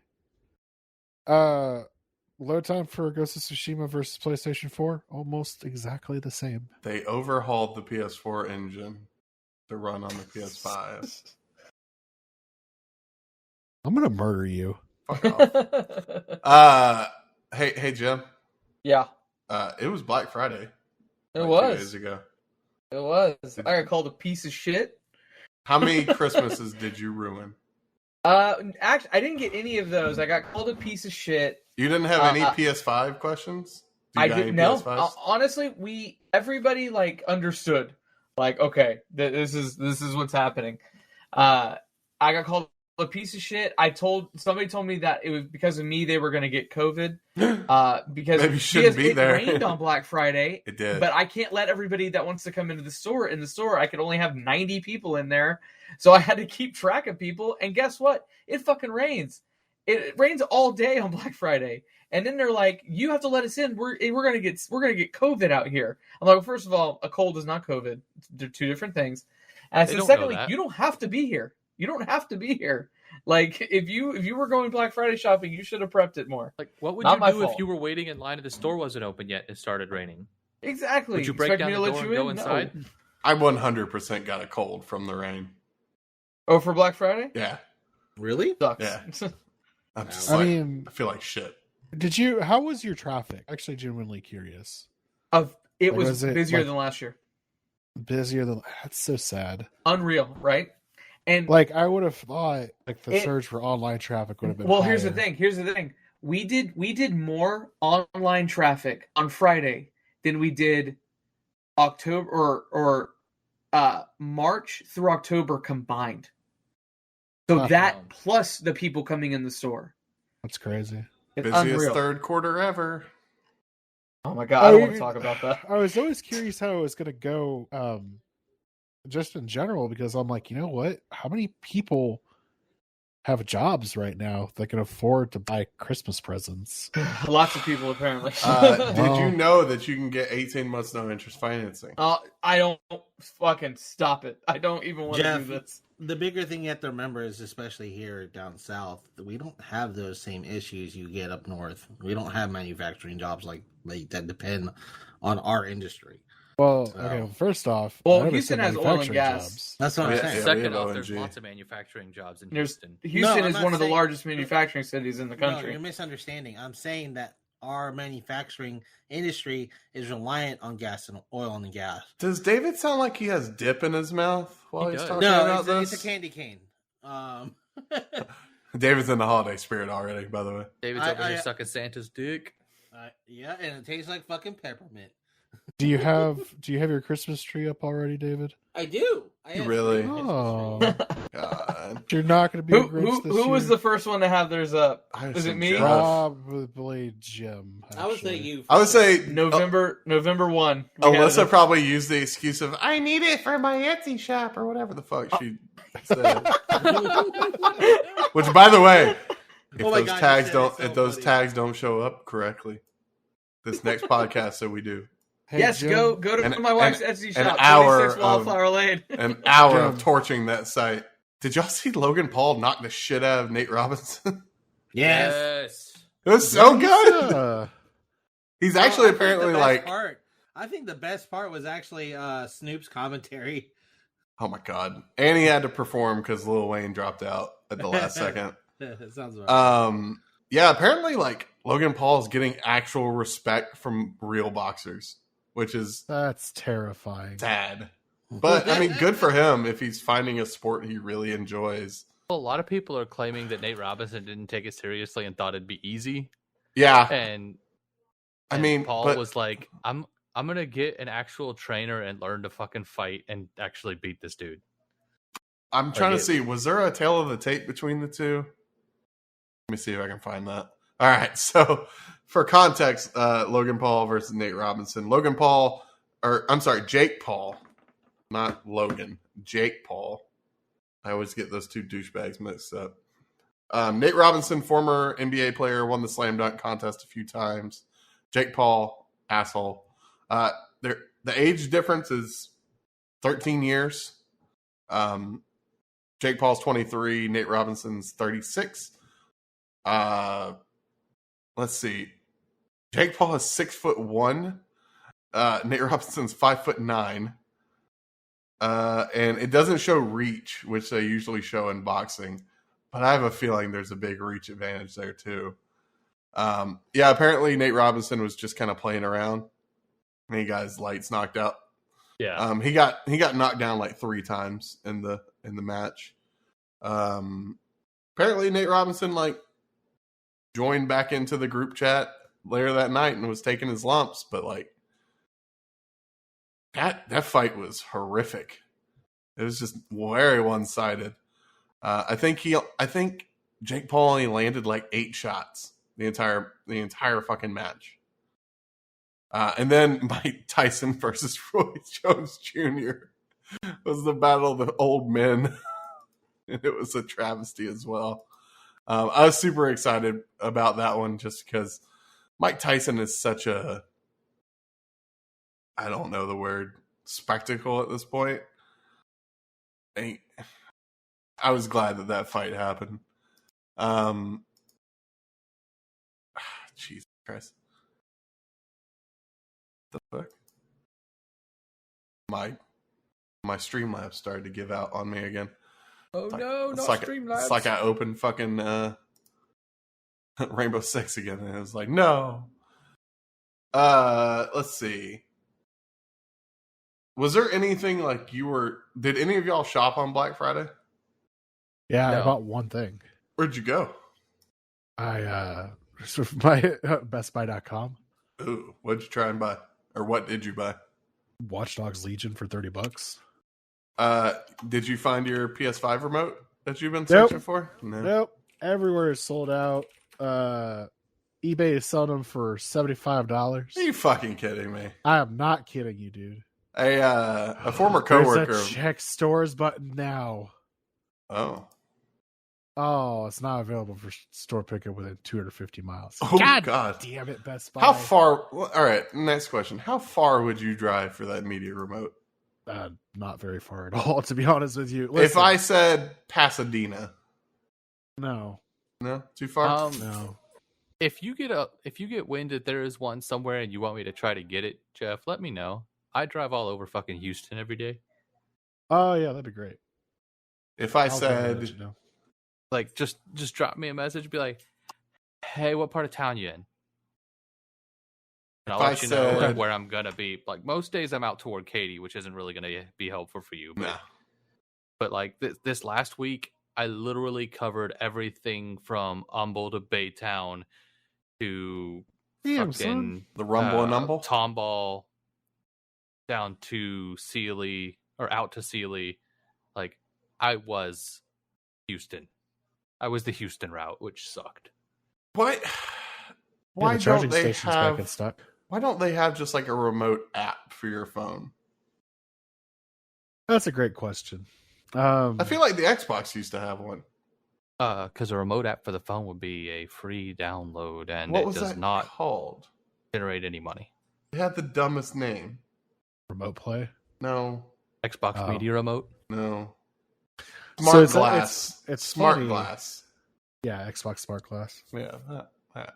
Load time for Ghost of Tsushima versus PlayStation 4, almost exactly the same. They overhauled the PS4 engine to run on the PS5. I'm gonna murder you. Fuck off. Hey, Jim. Yeah. It was Black Friday. It was 2 days ago. It was. I got called a piece of shit. How many Christmases did you ruin? Actually, I didn't get any of those. I got called a piece of shit. You didn't have any PS5 questions? I didn't know. Honestly, everybody understood. Like, okay, this is what's happening. I got called a piece of shit. Somebody told me that it was because of me they were going to get COVID. Because Maybe you shouldn't be there. It rained on Black Friday. It did, but I can't let everybody that wants to come into the store in the store. I could only have 90 people in there, so I had to keep track of people. And guess what? It fucking rains. It rains all day on Black Friday. And then they're like, "You have to let us in. We're gonna get COVID out here." I'm like, well, first of all, a cold is not COVID. They're two different things. And I said, secondly, you don't have to be here. You don't have to be here. Like, if you were going Black Friday shopping, you should have prepped it more. Like, what would you do if you were waiting in line and the store wasn't open yet and it started raining? Exactly. Would you break down the door and go inside? No. I 100% got a cold from the rain. Oh, for Black Friday? Yeah. Really? Sucks. Yeah. I'm just I mean, I feel like shit. How was your traffic? Actually, genuinely curious. It was busier than last year. Busier than that's so sad. Unreal, right? And like I would have thought, like the surge for online traffic would have been. Well, higher. here's the thing. We did more online traffic on Friday than we did October or March through October combined. So that plus the people coming in the store. That's crazy. It's Busiest unreal. third quarter ever. Oh my god, I don't want to talk about that. I was always curious how it was going to go, just in general, because I'm like, you know what? How many people have jobs right now that can afford to buy Christmas presents? Lots of people, apparently. Did you know that you can get 18 months no interest financing? I don't fucking stop it. I don't even want to do this. The bigger thing you have to remember is, especially here down south, we don't have those same issues you get up north. We don't have manufacturing jobs like that depend on our industry. Well, okay. First off, Houston has oil and gas. Jobs. That's what I'm saying. Second off, there's lots of manufacturing jobs in Houston. Houston is one of the largest manufacturing cities in the country. No, you're misunderstanding. I'm saying that our manufacturing industry is reliant on gas and oil and gas. Does David sound like he has dip in his mouth while he's talking about this? It's a candy cane. David's in the holiday spirit already, by the way. David's over here sucking Santa's dick. Yeah, and it tastes like fucking peppermint. Do you have your Christmas tree up already, David? I do. Really? Oh, God. You're not going to be a Grinch this year? Who was the first one to have theirs up? Is it me? Probably Jim. Actually. I would say you. I would say November 1. Alyssa probably used the excuse of "I need it for my Etsy shop" or whatever the fuck she said. Which, by the way, if those tags don't show up correctly, this next podcast that we do. Hey, yes, Jim, go to my wife's Etsy shop. An hour 26 Wildflower Lane. An hour of torching that site. Did y'all see Logan Paul knock the shit out of Nate Robinson? Yes. It was so good. He's actually apparently like. I think the best part was actually Snoop's commentary. Oh my god! And he had to perform because Lil Wayne dropped out at the last second. That sounds right. Yeah. Apparently, like Logan Paul is getting actual respect from real boxers. That's terrifying. Sad. But, I mean, good for him if he's finding a sport he really enjoys. Well, a lot of people are claiming that Nate Robinson didn't take it seriously and thought it'd be easy. Yeah. And Paul was like, I'm going to get an actual trainer and learn to fucking fight and actually beat this dude. I'm trying to see, was there a tail of the tape between the two? Let me see if I can find that. All right, so for context, Logan Paul versus Nate Robinson. Jake Paul, not Logan. Jake Paul. I always get those two douchebags mixed up. Nate Robinson, former NBA player, won the slam dunk contest a few times. Jake Paul, asshole. The age difference is 13 years. Jake Paul's 23. Nate Robinson's 36. Let's see. Jake Paul is 6'1". Nate Robinson's 5'9". And it doesn't show reach, which they usually show in boxing. But I have a feeling there's a big reach advantage there too. Yeah, apparently Nate Robinson was just kind of playing around. And he got his lights knocked out. Yeah. He got knocked down like 3 times in the match. Apparently Nate Robinson joined back into the group chat later that night and was taking his lumps, but that fight was horrific. It was just very one-sided. I think Jake Paul only landed like 8 shots the entire fucking match. And then Mike Tyson versus Roy Jones Jr. was the battle of the old men. And it was a travesty as well. I was super excited about that one just because Mike Tyson is such a, I don't know the word, spectacle at this point. I was glad that fight happened. Jesus Christ. The fuck? My Streamlabs started to give out on me again. Oh no, not Streamlabs. It's like I opened fucking Rainbow Six again, and it was like, no. Let's see. Was there anything like did any of y'all shop on Black Friday? Yeah, No. I bought one thing. Where'd you go? I my bestbuy.com. Ooh, what'd you try and buy? Or what did you buy? Watch Dogs Legion for $30. Did you find your PS5 remote that you've been searching for? No. Nope. Everywhere is sold out. eBay is selling them for $75. Are you fucking kidding me? I am not kidding you, dude. A former coworker. There's a check stores button now. Oh, it's not available for store pickup within 250 miles. Oh, God. Damn it, Best Buy. How far? All right, next question. How far would you drive for that media remote? Not very far at all, to be honest with you. Listen, if I said Pasadena. No. No? Too far? No. If you get wind that there is one somewhere and you want me to try to get it, Geoff, let me know. I drive all over fucking Houston every day. Oh yeah, that'd be great. If I said, you know. Like, just drop me a message, be like, "Hey, what part of town you in?" And I'll let you know like, where I'm gonna be. Like most days, I'm out toward Katy, which isn't really gonna be helpful for you. But, nah. But like this last week, I literally covered everything from Humble to Baytown to fucking the Rumble and Humble, Tomball, down to Sealy or out to Sealy. Like I was Houston. I was the Houston route, which sucked. What? Why don't they have? Back in stock. Why don't they have just like a remote app for your phone? That's a great question. I feel like the Xbox used to have one. Because a remote app for the phone would be a free download, and what it was does that not called? Generate any money. It had the dumbest name. Remote Play? No. Xbox Media Remote? No. Smart Glass. It's Smart funny. Glass. Yeah, Xbox Smart Glass. Yeah, that.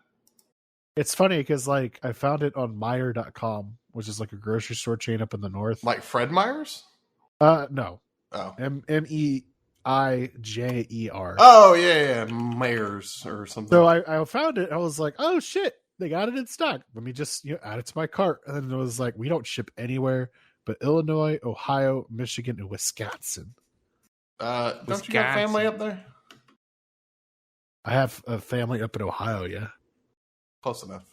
It's funny because like I found it on Meijer.com, which is like a grocery store chain up in the north. Like Fred Meyer's? No. Oh. Meijer. Oh yeah, Meyer's or something. So I found it. I was like, oh shit, they got it in stock. Let me just add it to my cart. And then it was like, we don't ship anywhere but Illinois, Ohio, Michigan, and Wisconsin. Don't you have family up there? I have a family up in Ohio, yeah. Close enough.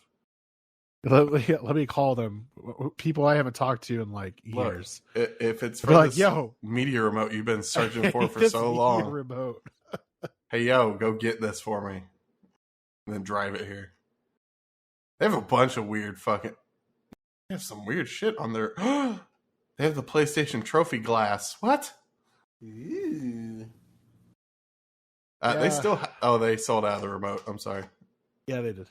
Let me call them. People I haven't talked to in like years. Look, if it's for like, this media remote you've been searching for so long. Remote. Hey, yo, go get this for me. And then drive it here. They have a bunch of weird fucking... They have some weird shit on their... They have the PlayStation Trophy glass. What? Ooh. They still... they sold out of the remote. I'm sorry. Yeah, they did.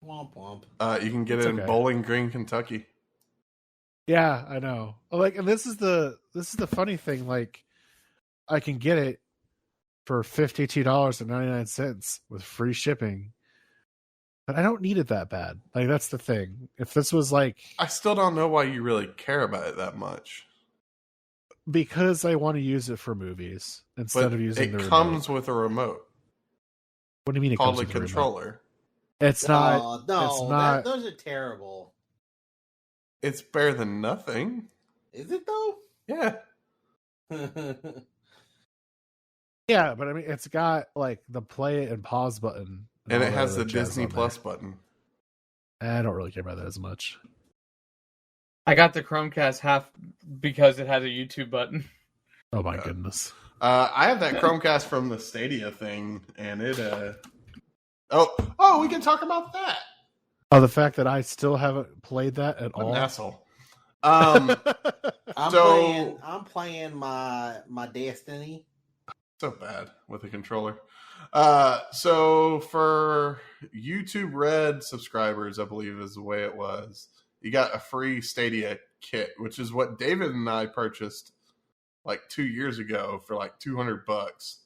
Womp womp. You can get it in Bowling Green, Kentucky. Yeah, I know. Like, and this is the funny thing. Like, I can get it for $52.99 with free shipping, but I don't need it that bad. Like, that's the thing. If this was like, I still don't know why you really care about it that much. Because I want to use it for movies instead of using the remote. It comes with a remote. What do you mean? It called comes a with controller. A remote? It's not. No, it's not. those are terrible. It's better than nothing. Is it though? Yeah. Yeah, but I mean, it's got like the play and pause button, and it has the Disney Plus button. I don't really care about that as much. I got the Chromecast half because it has a YouTube button. Oh my goodness. I have that Chromecast from the Stadia thing, and it. Oh, we can talk about that. Oh, the fact that I still haven't played that at What all. an asshole. I'm So- playing my Destiny. So bad with a controller. So for YouTube Red subscribers, I believe is the way it was. You got a free Stadia kit, which is what David and I purchased like 2 years ago for like $200,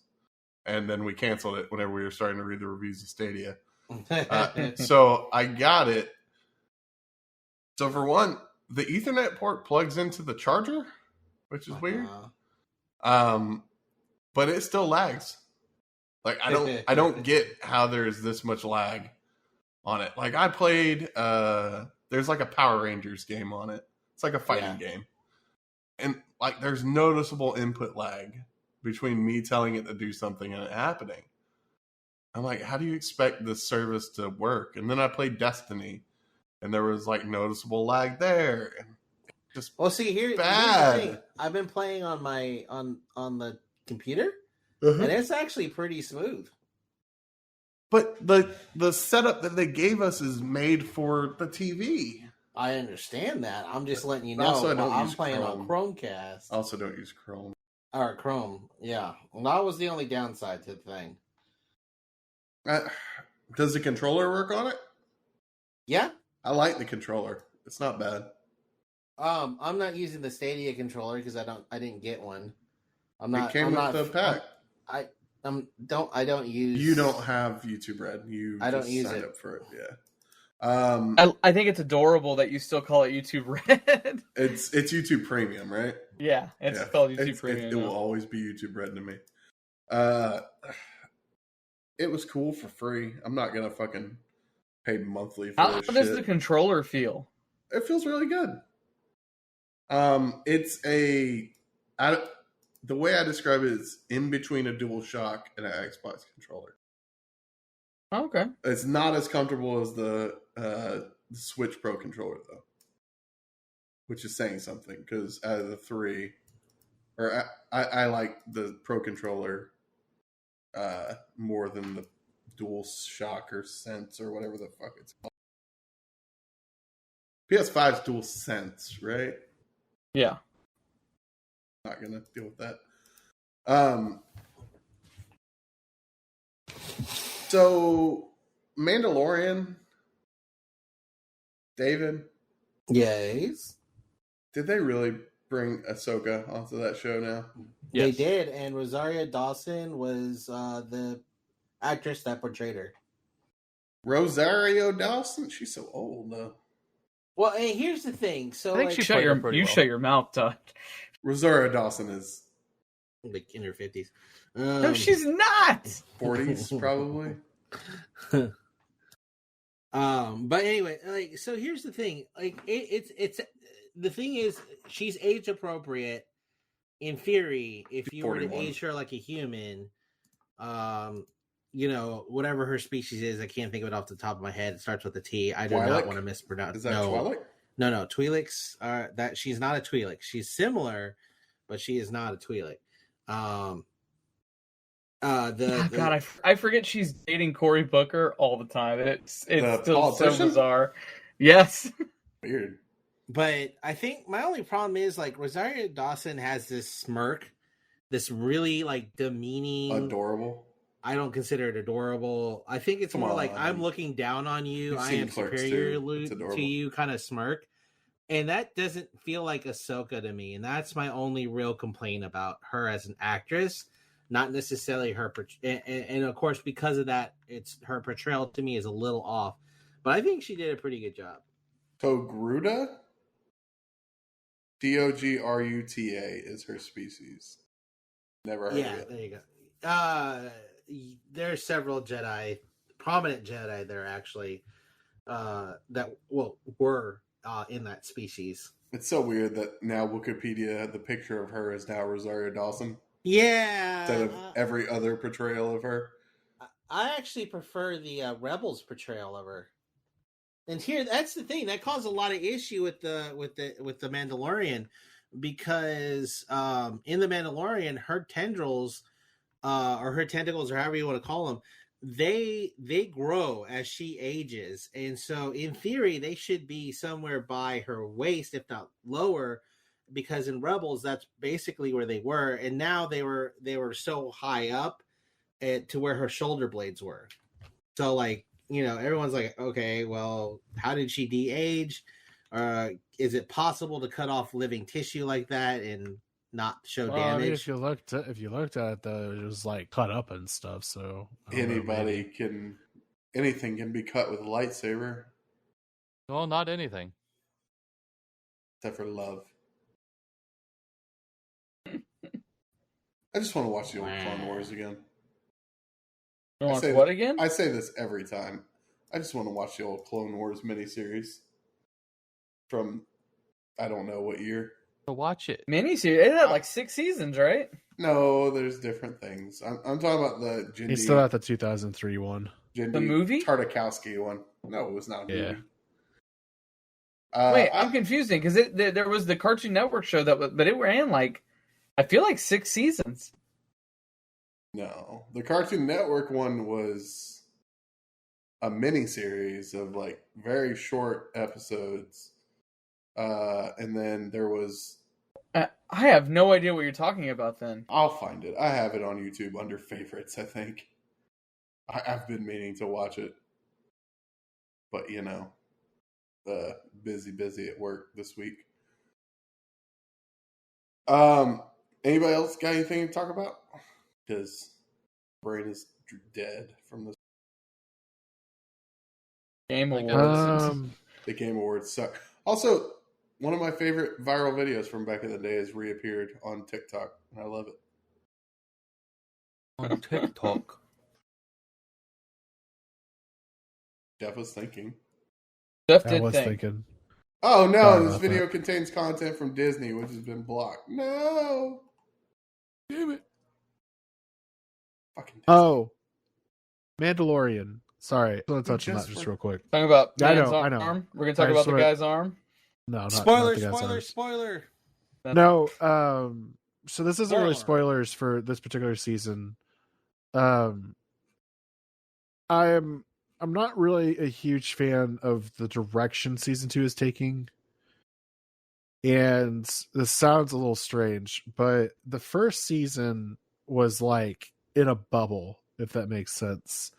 and then we canceled it whenever we were starting to read the reviews of Stadia. So I got it. So for one, the Ethernet port plugs into the charger, which is weird. But it still lags. Like I don't get how there's this much lag on it. Like I played there's like a Power Rangers game on it. It's like a fighting game. And like there's noticeable input lag between me telling it to do something and it happening. I'm like, how do you expect this service to work? And then I played Destiny and there was like noticeable lag there. And just here's bad. the thing. I've been playing on my on the computer, and it's actually pretty smooth. But the setup that they gave us is made for the TV. I understand that. I'm just letting you know. Also, I don't I'm use playing Chrome. on Chromecast. I also don't use Chrome. Or Chrome, yeah. Well, that was the only downside to the thing. Does the controller work on it? Yeah. I like the controller. It's not bad. I'm not using the Stadia controller because I didn't get one. It came with the pack. I don't use. You don't have YouTube Red. I don't use signed it. up for it. Yeah. I think it's adorable that you still call it YouTube Red. It's YouTube Premium, right? Yeah, it's called YouTube Premium. It will always be YouTube Red to me. It was cool for free. I'm not gonna fucking pay monthly for How this does shit. the controller feel? It feels really good. It's the way I describe it is in between a DualShock and an Xbox controller. Okay. It's not as comfortable as the Switch Pro controller, though, which is saying something because out of the three, or I like the Pro controller more than the DualShock or Sense or whatever the fuck it's called. PS5's DualSense, right? Yeah. Not gonna deal with that. So Mandalorian, David. Yes. Did they really bring Ahsoka onto that show now? Yes. They did, and Rosario Dawson was the actress that portrayed her. Rosario Dawson? She's so old though. Well, and here's the thing. So I think like, you shut your mouth, Todd. Rosario Dawson is like in her 50s. No, she's not. 40s probably. But anyway, like, so here's the thing. Like, it's the thing is, she's age appropriate in theory. If you 41. were to age her like a human, whatever her species is, I can't think of it off the top of my head. It starts with a T. I do not want to mispronounce. Is that Twi'lek? No. Twi'leks are that she's not a Twi'lek. She's similar, but she is not a Twi'lek. I forget she's dating Cory Booker all the time. It's still so politician? bizarre. Yes. Weird. But I think my only problem is like Rosario Dawson has this smirk, this really like demeaning, adorable. I don't consider it adorable. I think it's more like I'm looking down on you. I am superior to you kind of smirk. And that doesn't feel like Ahsoka to me. And that's my only real complaint about her as an actress. Not necessarily her. And of course, because of that, it's her portrayal to me is a little off. But I think she did a pretty good job. Togruta? Dogruta is her species. Never heard of it. There you go. There's several Jedi, prominent Jedi there actually, that were in that species. It's so weird that now Wikipedia, the picture of her is now Rosario Dawson. Yeah. Instead of every other portrayal of her. I actually prefer the Rebels portrayal of her. And here, that's the thing that caused a lot of issue with the Mandalorian, because in the Mandalorian, her tendrils, or her tentacles, or however you want to call them, they grow as she ages, and so in theory, they should be somewhere by her waist, if not lower, because in Rebels, that's basically where they were, and now they were so high up to where her shoulder blades were. So like, everyone's like, okay, well, how did she de-age? Is it possible to cut off living tissue like that and not show damage? I mean, if you looked at it, though, it was like cut up and stuff. So anything can be cut with a lightsaber. Well, not anything, except for love. I just want to watch the old Clone Wars again. What again? I say this every time. I just want to watch the old Clone Wars miniseries from I don't know what year. To watch it. Miniseries? It had like 6 seasons, right? No, there's different things. I'm talking about the Jindy. He's still at the 2003 one. Jindy the movie? Tartakovsky one. No, it was not a movie. Wait, I'm confusing because there was the Cartoon Network show but it ran like, I feel like 6 seasons. No, the Cartoon Network one was a mini series of like very short episodes, and then there was. I have no idea what you're talking about. Then I'll find it. I have it on YouTube under favorites. I think I've been meaning to watch it, but busy at work this week. Anybody else got anything to talk about? Because brain is dead from this. Game Awards. The Game Awards suck. Also, one of my favorite viral videos from back in the day has reappeared on TikTok, and I love it. On TikTok. Geoff was thinking. Thinking. Oh no, this video contains content from Disney, which has been blocked. No. Damn it. Fucking Disney. Oh. Mandalorian. Sorry. I want to touch on that just real quick. Talking about I know. Arm? We're going to talk about the guy's arm? No, not spoiler. No, so this isn't really spoilers for this particular season. I'm not really a huge fan of the direction season 2 is taking. And this sounds a little strange, but the first season was like in a bubble, if that makes sense.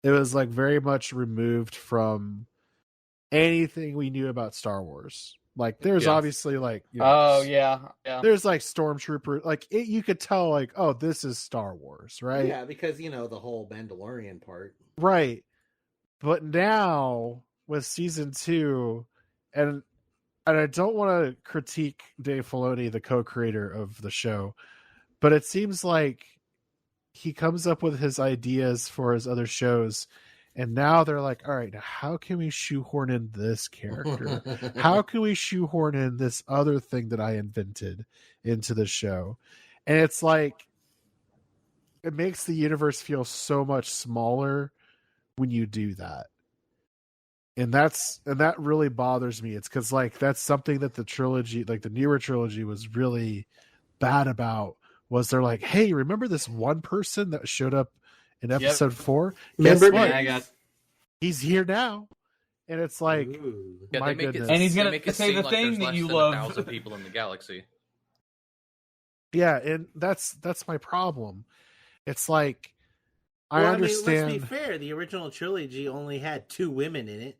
It was like very much removed from anything we knew about Star Wars. Like there's obviously like, there's like stormtrooper, like you could tell like, oh, this is Star Wars, right? Yeah, because the whole Mandalorian part, right? But now with season 2, and I don't want to critique Dave Filoni, the co-creator of the show, but it seems like he comes up with his ideas for his other shows, and now they're like, all right, now how can we shoehorn in this character? How can we shoehorn in this other thing that I invented into the show? And it's like, it makes the universe feel so much smaller when you do that. And that really bothers me. It's because like that's something that the trilogy, like the newer trilogy, was really bad about. Was they're like, hey, remember this one person that showed up in episode 4? Remember what? He's here now, and it's like, my goodness. And he's gonna say the thing that you love. 1,000 people in the galaxy. Yeah, and that's my problem. It's like, I understand. Let's be fair. The original trilogy only had 2 women in it.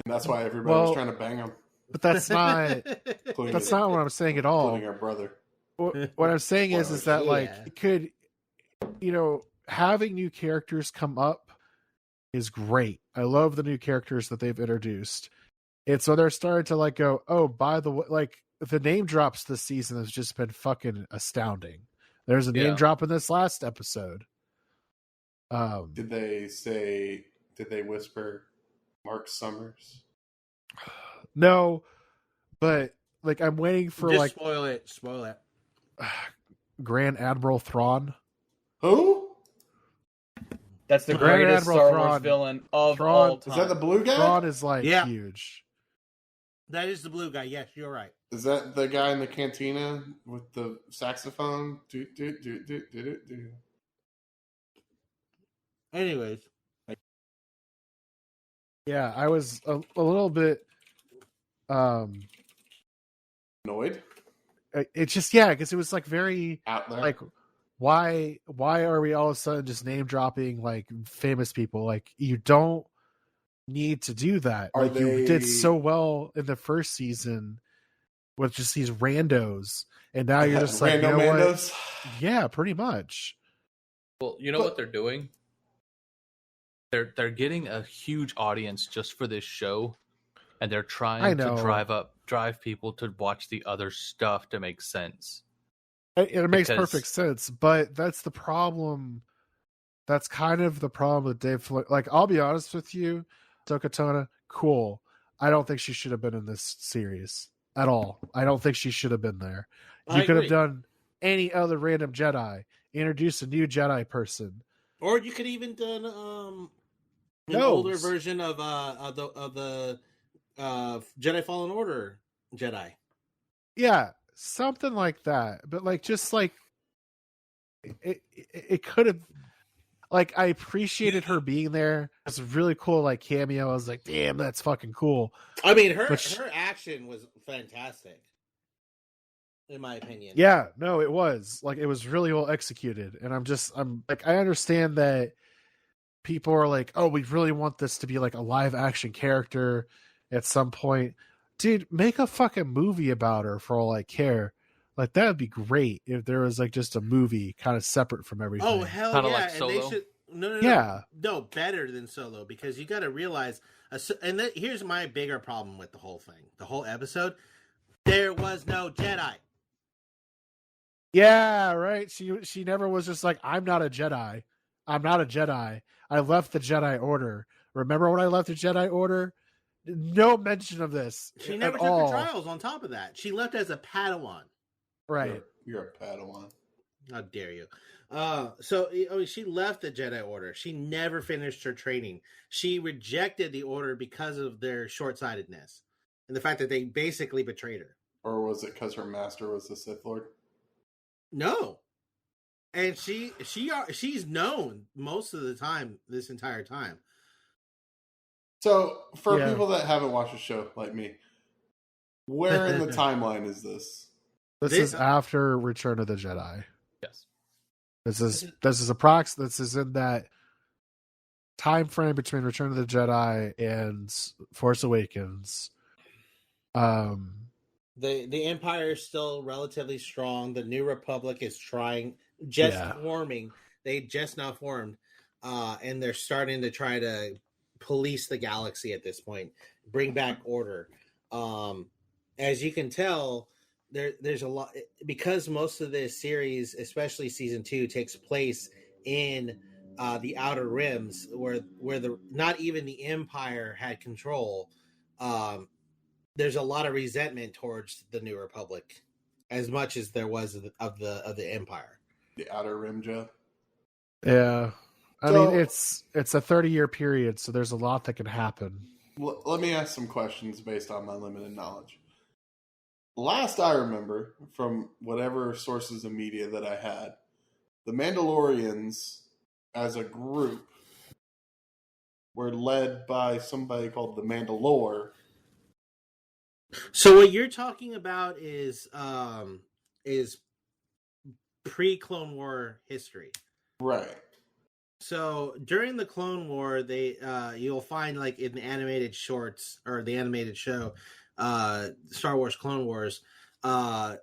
And that's why everybody was trying to bang them. But that's not what I'm saying at all. Including our brother. What I'm saying is that like it could, having new characters come up is great. I love the new characters that they've introduced. And so they're starting to like go, oh, by the way, like the name drops this season has just been fucking astounding. There's a name drop in this last episode. Did they whisper Mark Summers? No, but like I'm waiting for just spoil it. Grand Admiral Thrawn. Who? That's the Grand greatest Admiral Star Thrawn. Wars villain of Thrawn, all time. Is that the blue guy? Thrawn is like huge. That is the blue guy. Yes, you're right. Is that the guy in the cantina with the saxophone? Do, do, do, do, do, do, do. Anyways. Yeah, I was a little bit annoyed. It's just because it was like very out there. Like, why are we all of a sudden just name dropping like famous people? Like, you don't need to do that. Like, you did so well in the first season with just these randos, and now you're just like, you know what? Yeah, pretty much. Well, you know what they're doing? They're getting a huge audience just for this show, and they're trying to drive people to watch the other stuff to make sense. It makes perfect sense, but that's the problem. That's kind of the problem with Dave Filoni. Like, I'll be honest with you, Tokatona, cool. I don't think she should have been in this series at all. I don't think she should have been there. You could have done any other random Jedi, introduce a new Jedi person, or you could even done an older version of the Jedi Fallen Order Jedi. Yeah, something like that. But like, just like it could have. Like, I appreciated her being there. It's a really cool like cameo. I was like, damn, that's fucking cool. I mean, her action was fantastic, in my opinion. Yeah, no, it was like, it was really well executed, and I'm like, I understand that people are like, oh, we really want this to be like a live action character at some point. Dude, make a fucking movie about her for all I care. Like, that would be great if there was like just a movie kind of separate from everything. Oh, hell Kinda yeah. like Solo? And they should, no, better than Solo, because you got to realize, here's my bigger problem with the whole thing, the whole episode. There was no Jedi. Yeah, right. She never was just like, I'm not a Jedi. I'm not a Jedi. I left the Jedi Order. Remember when I left the Jedi Order? No mention of this. She never took her trials on top of that. She left as a Padawan. Right. You're a Padawan. How dare you? So she left the Jedi Order. She never finished her training. She rejected the Order because of their short-sightedness and the fact that they basically betrayed her. Or was it because her master was the Sith Lord? No. And she's known most of the time, this entire time. So, for people that haven't watched the show like me, where in the timeline is this? This is after Return of the Jedi. Yes. This is in that time frame between Return of the Jedi and Force Awakens. The Empire is still relatively strong. The New Republic is forming. They just now formed, and they're starting to try to police the galaxy at this point, bring back order. As you can tell, there's a lot, because most of this series, especially season 2, takes place in the Outer Rims, where not even the Empire had control. There's a lot of resentment towards the New Republic, as much as there was of the Empire. The Outer Rim, Joe. Yeah, I mean, it's a 30-year period, so there's a lot that can happen. Let me ask some questions based on my limited knowledge. Last I remember, from whatever sources of media that I had, the Mandalorians, as a group, were led by somebody called the Mandalore. So what you're talking about is pre-Clone War history, right? So during the Clone War, they you'll find, like, in the animated shorts or the animated show, Star Wars Clone Wars, the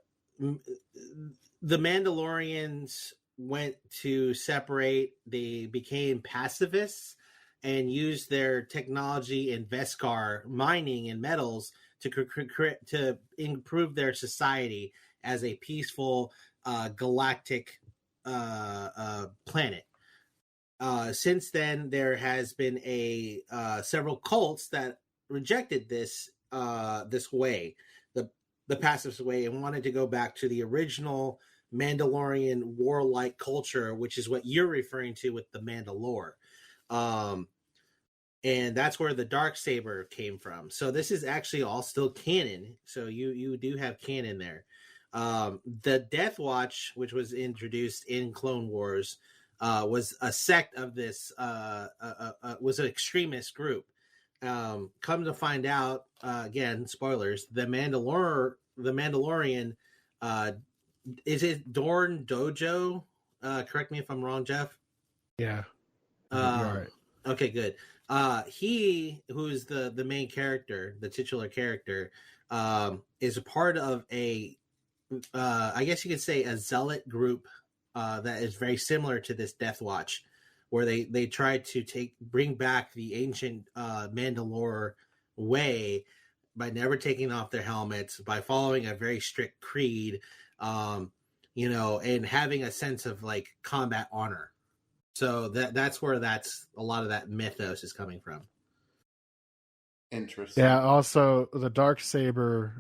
Mandalorians went to separate. They became pacifists and used their technology in Beskar mining and metals to improve their society as a peaceful galactic planet. Since then, there has been several cults that rejected this way, the pacifist way, and wanted to go back to the original Mandalorian warlike culture, which is what you're referring to with the Mandalore. And that's where the Darksaber came from. So this is actually all still canon. So you do have canon there. The Death Watch, which was introduced in Clone Wars, was a sect of this. Was an extremist group. Come to find out, again, spoilers. The Mandalorian, is it Dorn Dojo? Correct me if I'm wrong, Geoff. Yeah. You're right. Okay, good. He, who's the main character, the titular character, is a part of a, I guess you could say, a zealot group that is very similar to this Death Watch, where they tried to bring back the ancient Mandalore way by never taking off their helmets, by following a very strict creed, and having a sense of like combat honor. So that's where a lot of that mythos is coming from. Interesting. Yeah. Also, the Darksaber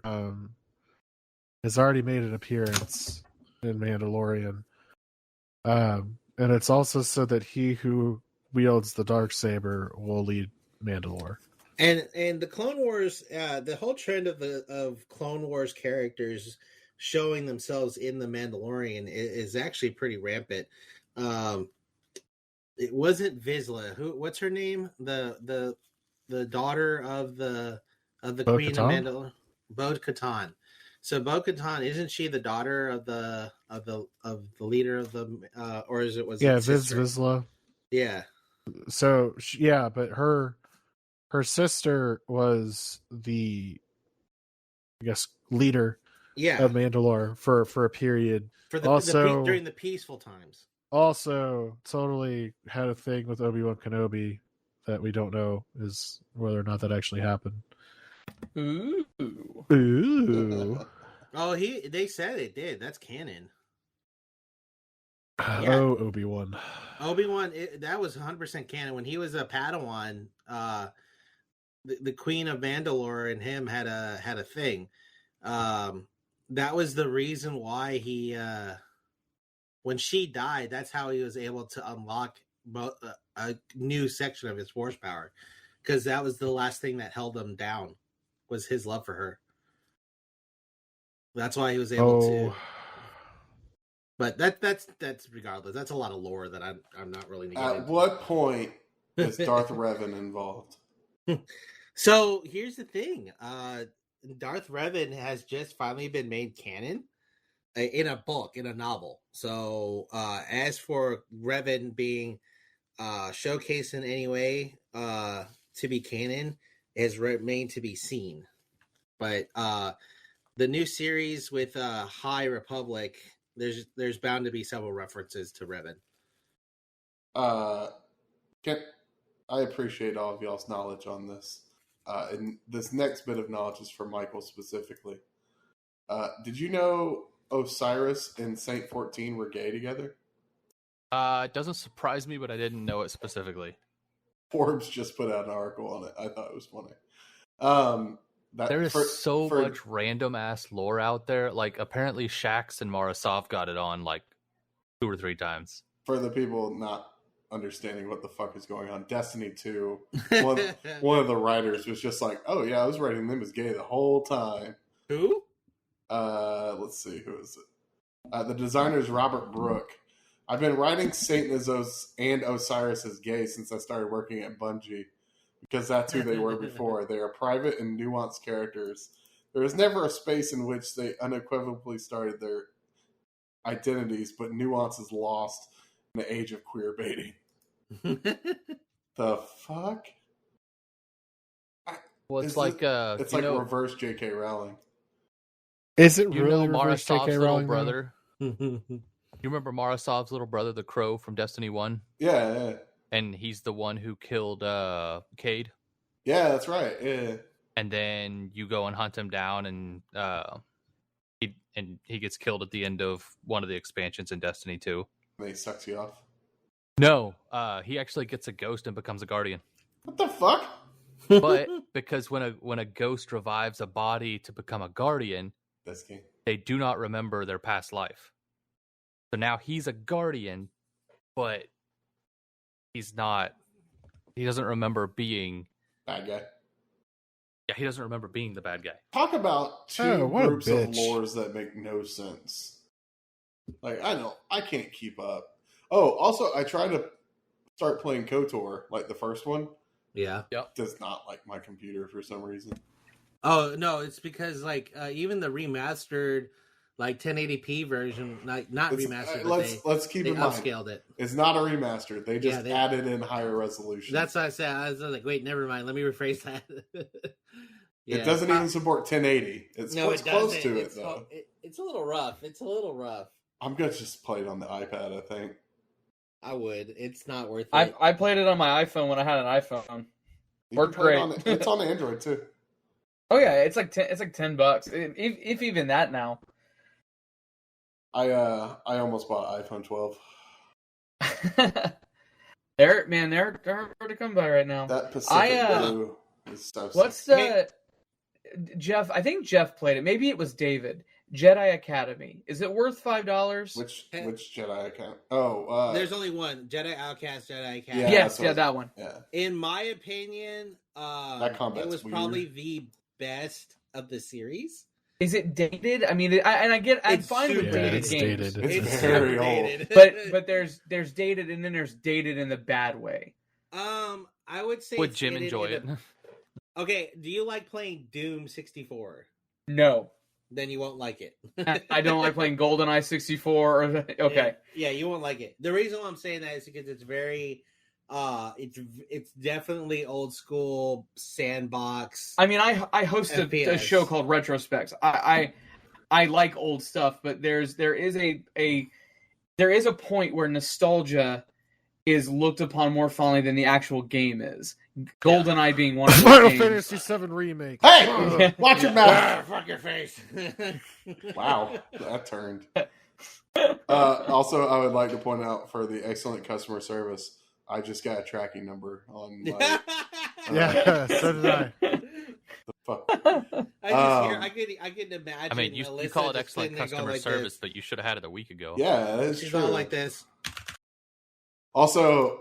has already made an appearance in Mandalorian, and it's also so that he who wields the Darksaber will lead Mandalore. And the Clone Wars, the whole trend of Clone Wars characters showing themselves in the Mandalorian is actually pretty rampant. It wasn't Vizsla. What's her name? The daughter of the Queen of Mandalore, Bo-Katan. So Bo-Katan, isn't she the daughter of the leader of the or is it Vizsla? Yeah. So but her sister was the, I guess, leader of Mandalore for a period. During the peaceful times. Also, totally had a thing with Obi-Wan Kenobi that we don't know is whether or not that actually happened. Ooh. Oh, they said it did. That's canon. Oh, Obi-Wan. Obi-Wan, that was 100% canon. When he was a Padawan, the Queen of Mandalore and him had a thing. That was the reason why he... when she died, that's how he was able to unlock a new section of his force power, because that was the last thing that held him down, was his love for her. That's why he was able to. But that's regardless. That's a lot of lore that I'm not really. At what point is Darth Revan involved? So here's the thing: Darth Revan has just finally been made canon. In a book, in a novel. So as for Revan being showcased in any way to be canon, has remained to be seen. But the new series with High Republic, there's bound to be several references to Revan. I appreciate all of y'all's knowledge on this. And this next bit of knowledge is for Michael specifically. Did you know Osiris and Saint 14 were gay together? It doesn't surprise me, but I didn't know it specifically. Forbes just put out an article on it. I thought it was funny. There is so much random ass lore out there. Like, apparently Shax and Marasov got it on like 2 or 3 times. For the people not understanding what the fuck is going on, Destiny 2, one of the writers was just like, oh yeah, I was writing them as gay the whole time. Who? Let's see, who is it? The designer is Robert Brooke. I've been writing Satan and Osiris as gay since I started working at Bungie, because that's who they were before. They are private and nuanced characters. There was never a space in which they unequivocally started their identities, but nuance is lost in the age of queer baiting. The fuck? Well, it's like reverse J.K. Rowling. Is it really reverse J.K. Rowling, brother? You remember Marasov's little brother, the Crow from Destiny 1? Yeah. And he's the one who killed Cade? Yeah, that's right. Yeah. And then you go and hunt him down, and he gets killed at the end of one of the expansions in Destiny 2. And he sucks you off? No, he actually gets a ghost and becomes a guardian. What the fuck? But because when a ghost revives a body to become a guardian, they do not remember their past life. So now he's a guardian, but he's not He doesn't remember being bad guy. Yeah, he doesn't remember being the bad guy. Talk about two groups of lores that make no sense. Like, I can't keep up. Oh, also, I tried to start playing KOTOR, like the first one. Yeah. Yep. Does not like my computer for some reason. Oh, no, it's because, like, even the remastered, like, 1080p version, not remastered, let's keep in mind. They upscaled it. It's not a remaster. They just added in higher resolution. That's what I said. I was like, wait, never mind. Let me rephrase that. It doesn't even support 1080. It's close to it, though. It's a little rough. I'm going to just play it on the iPad, I think. I would. It's not worth it. I played it on my iPhone when I had an iPhone. Worked great. It's on Android, too. Oh, yeah. It's like $10. If even that now. I almost bought iPhone 12. They're hard to come by right now. That Pacific Blue is so what's the... Geoff, I think Geoff played it. Maybe it was David. Jedi Academy. Is it worth $5? Which Jedi Academy? Oh, there's only one. Jedi Outcast, Jedi Academy. Yeah, that one. Yeah. In my opinion, it was probably the best of the series. Is it dated? I mean, I'm fine with dated games. Dated. It's very old. But there's dated, and then there's dated in the bad way. I would say would Jim enjoy it? Okay, do you like playing Doom 64? No. Then you won't like it. I don't like playing GoldenEye 64. Okay. Yeah, you won't like it. The reason why I'm saying that is because it's very, it's definitely old school sandbox. I mean, I hosted a show called Retrospects. I like old stuff, but there is a point where nostalgia is looked upon more fondly than the actual game is. GoldenEye being one of those Final games. Fantasy VII Remake. Hey! Watch your mouth! Fuck your face. Wow, that turned. Also, I would like to point out for the excellent customer service, I just got a tracking number on my... Yeah, so did I. The fuck? I could imagine. I mean, you call it excellent customer service, but you should have had it a week ago. Yeah, that's She's true. all like this. Also,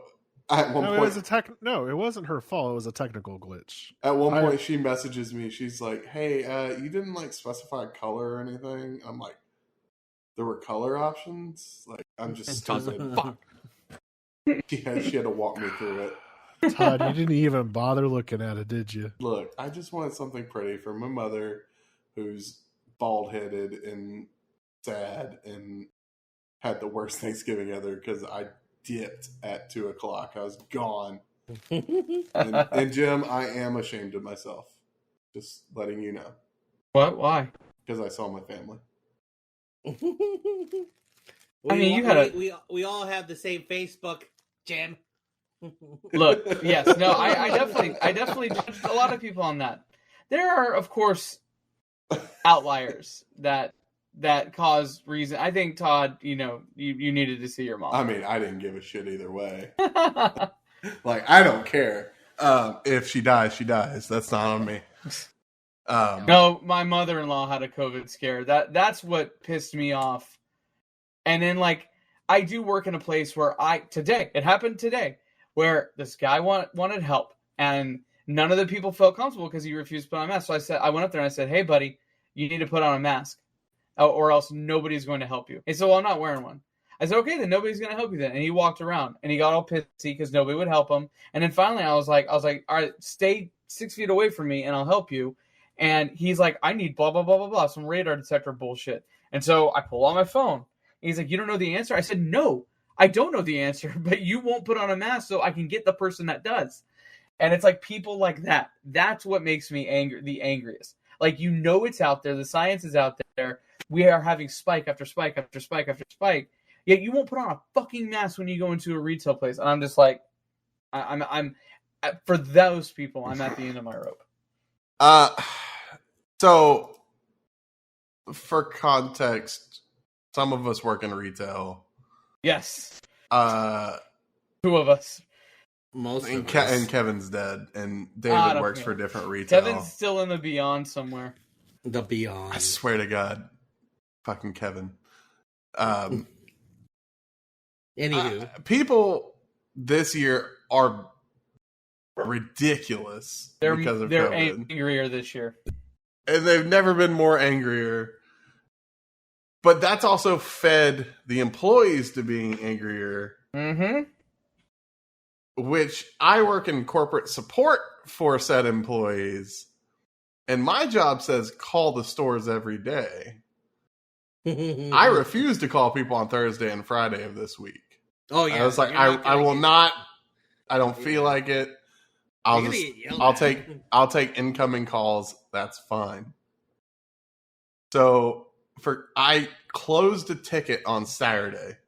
at one point... it wasn't her fault. It was a technical glitch. At one point, she messages me. She's like, hey, you didn't, like, specify color or anything? I'm like, there were color options? Like, I'm just stupid. Fuck. She had to walk me through it. Todd, you didn't even bother looking at it, did you? Look, I just wanted something pretty for my mother, who's bald-headed and sad and had the worst Thanksgiving ever because I dipped at 2:00. I was gone. and Jim, I am ashamed of myself. Just letting you know. What? Why? Because I saw my family. We all have the same Facebook, Jim. Look, yes, no, I definitely judged a lot of people on that. There are, of course, outliers that cause reason. I think, Todd, you needed to see your mom. I mean, I didn't give a shit either way. Like, I don't care. If she dies, she dies. That's not on me. No, my mother-in-law had a COVID scare. That's what pissed me off. And then, like, I do work in a place where it happened today, where this guy wanted help, and none of the people felt comfortable because he refused to put on a mask. So I went up there and I said, hey, buddy, you need to put on a mask, or else nobody's going to help you. And so, well, I'm not wearing one. I said, okay, then nobody's going to help you then. And he walked around, and he got all pissy because nobody would help him. And then finally I was like, all right, stay 6 feet away from me, and I'll help you. And he's like, I need blah, blah, blah, blah, blah, some radar detector bullshit. And so I pull out my phone. He's like, you don't know the answer? I said, no, I don't know the answer, but you won't put on a mask so I can get the person that does. And it's like people like that. That's what makes me the angriest. Like, it's out there. The science is out there. We are having spike after spike after spike after spike. Yet you won't put on a fucking mask when you go into a retail place. And I'm just like, I'm for those people, I'm at the end of my rope. So for context, some of us work in retail. Yes. 2 of us. Most and, and Kevin's dead, and David works for different retail. Kevin's still in the beyond somewhere. The beyond. I swear to God, fucking Kevin. Anywho, people this year are ridiculous They're COVID. angrier this year. And they've never been more angrier. But that's also fed the employees to being angrier. Mm-hmm. Which I work in corporate support for said employees. And my job says call the stores every day. I refuse to call people on Thursday and Friday of this week. Oh yeah. I was like, I will not. I don't feel like it. I'll take incoming calls. That's fine. So I closed a ticket on Saturday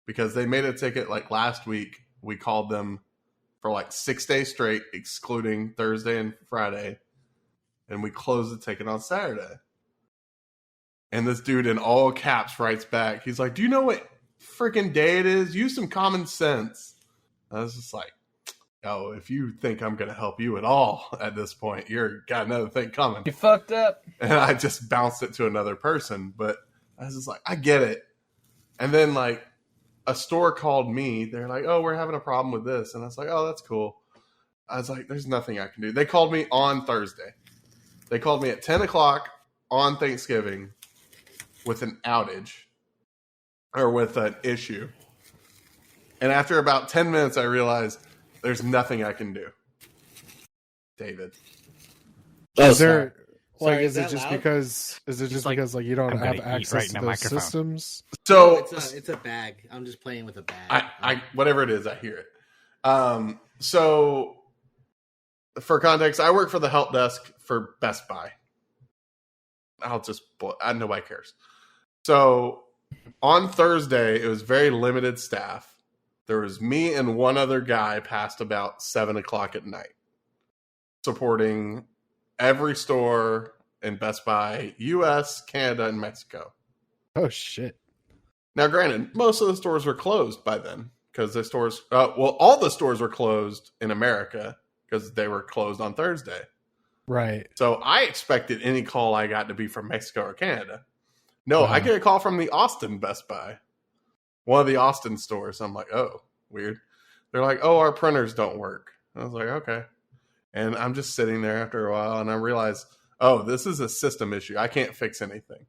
because they made a ticket like last week. We called them for like 6 days straight, excluding Thursday and Friday. And we closed the ticket on Saturday. And this dude in all caps writes back. He's like, do you know what freaking day it is? Use some common sense. I was just like, oh, if you think I'm going to help you at all at this point, you're got another thing coming. You fucked up. And I just bounced it to another person. But I was just like, I get it. And then like a store called me. They're like, oh, we're having a problem with this. And I was like, oh, that's cool. I was like, there's nothing I can do. They called me on Thursday. They called me at 10 o'clock on Thanksgiving with an outage or with an issue. And after about 10 minutes, I realized there's nothing I can do. David. Is it just because you don't have access to those systems? So it's a bag. I'm just playing with a bag. I whatever it is, I hear it. So for context, I work for the help desk for Best Buy. Nobody cares. So on Thursday, it was very limited staff. There was me and one other guy past about 7 o'clock at night, supporting every store in Best Buy, US, Canada, and Mexico. Oh, shit. Now, granted, most of the stores were closed by then because the stores, all the stores were closed in America because they were closed on Thursday. Right. So I expected any call I got to be from Mexico or Canada. No, I get a call from the Austin Best Buy, one of the Austin stores. I'm like, oh, weird. They're like, oh, our printers don't work. I was like, okay. And I'm just sitting there after a while, and I realize, oh, this is a system issue. I can't fix anything.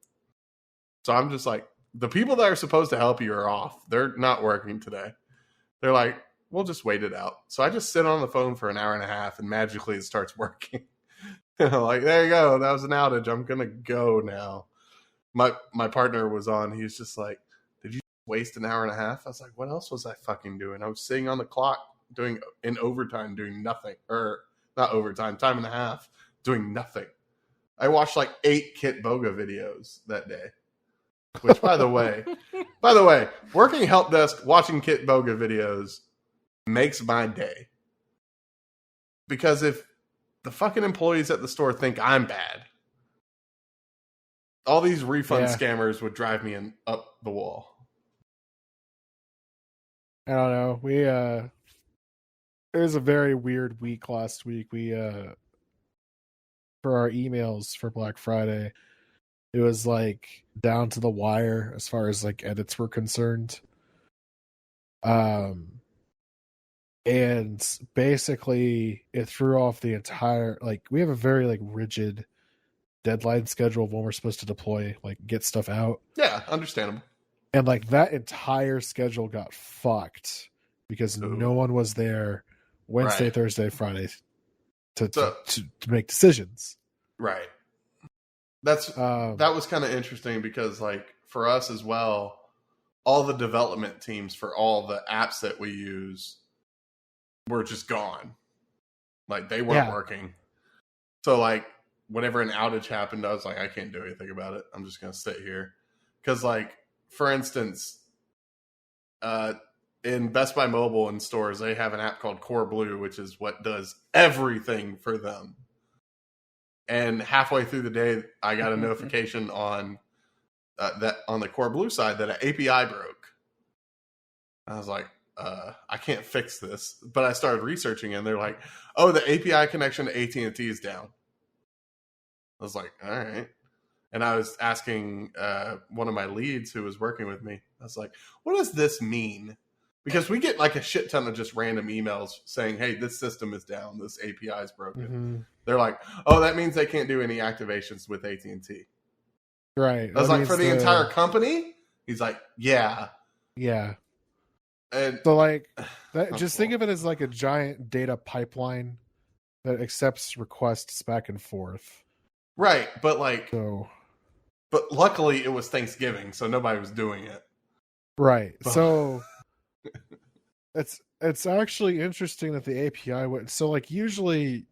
So I'm just like, the people that are supposed to help you are off. They're not working today. They're like, we'll just wait it out. So I just sit on the phone for an hour and a half, and magically it starts working. And I'm like, there you go. That was an outage. I'm going to go now. My partner was on. He was just like, did you waste an hour and a half? I was like, what else was I fucking doing? I was sitting on the clock doing nothing. Or not overtime, time and a half, doing nothing. I watched like 8 Kit Boga videos that day. Which, by the way, working help desk, watching Kit Boga videos makes my day. Because if the fucking employees at the store think I'm bad, all these refund scammers would drive me up the wall. I don't know. It was a very weird week last week. We for our emails for Black Friday, it was like down to the wire as far as like edits were concerned. And basically it threw off the entire, like, we have a very like rigid deadline schedule of when we're supposed to deploy, like get stuff out. Yeah, understandable. And like that entire schedule got fucked because no one was there Wednesday, Thursday, Friday to make decisions. Right. That was kind of interesting because like for us as well, all the development teams for all the apps that we use were just gone. Like they weren't working. So like whenever an outage happened, I was like, I can't do anything about it. I'm just going to sit here. Because like, for instance, in Best Buy Mobile and stores, they have an app called Core Blue, which is what does everything for them. And halfway through the day, I got a notification on that on the Core Blue side that an API broke. I was like, I can't fix this. But I started researching, and they're like, oh, the API connection to AT&T is down. I was like, all right. And I was asking one of my leads who was working with me, I was like, what does this mean? Because we get like a shit ton of just random emails saying, hey, this system is down. This API is broken. Mm-hmm. They're like, oh, that means they can't do any activations with AT&T. Right. I was like, for the entire company? He's like, yeah. Yeah. And so like, that, just think of it as like a giant data pipeline that accepts requests back and forth. Right. But like, so, but luckily it was Thanksgiving, so nobody was doing it. Right. So it's actually interesting that the API went. So like usually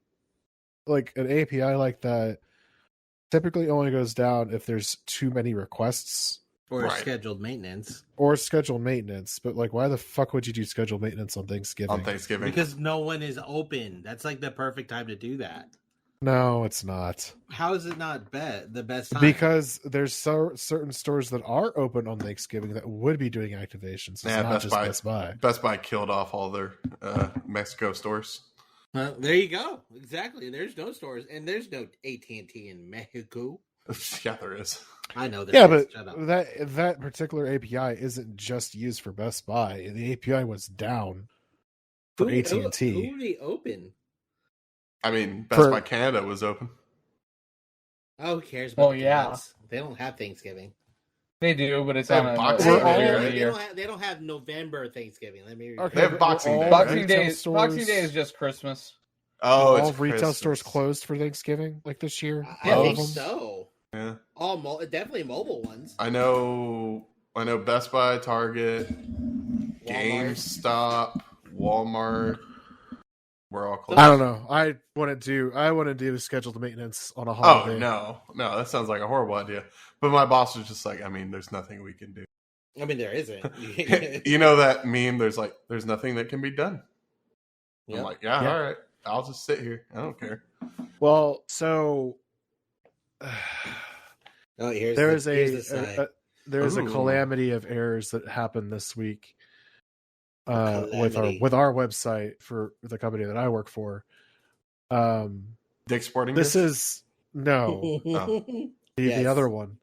like an API like that typically only goes down if there's too many requests. Or scheduled maintenance. Or scheduled maintenance. But like why the fuck would you do scheduled maintenance on Thanksgiving? On Thanksgiving. Because no one is open. That's like the perfect time to do that. No, it's not. How is it not the best time? Because there's certain stores that are open on Thanksgiving that would be doing activations. It's not just Best Buy. Best Buy killed off all their Mexico stores. There you go. Exactly. There's no stores, and there's no AT&T in Mexico. Yeah, there is. I know that. Yeah, but that particular API isn't just used for Best Buy. The API was down for AT&T. Who would be open? I mean, Best Buy Canada was open. Oh, who cares about Kids? They don't have Thanksgiving. They do, but it's on a Boxing Day. They don't have November Thanksgiving. Let me. Okay, they have Boxing Day. Boxing Day is just Christmas. Oh, all retail stores closed for Thanksgiving, like this year. I think so. Yeah, definitely mobile ones. I know. Best Buy, Target, GameStop, Walmart. We're all closed. I don't know. I want to do the scheduled maintenance on a holiday. Oh no, that sounds like a horrible idea. But my boss was just like, I mean, there's nothing we can do. I mean, there isn't. You know that meme? There's nothing that can be done. Yep. I'm like, yeah, all right. I'll just sit here. I don't care. Well, so there is a calamity of errors that happened this week with our website for the company that I work for. Dick's Sporting This Goods? is no the other one.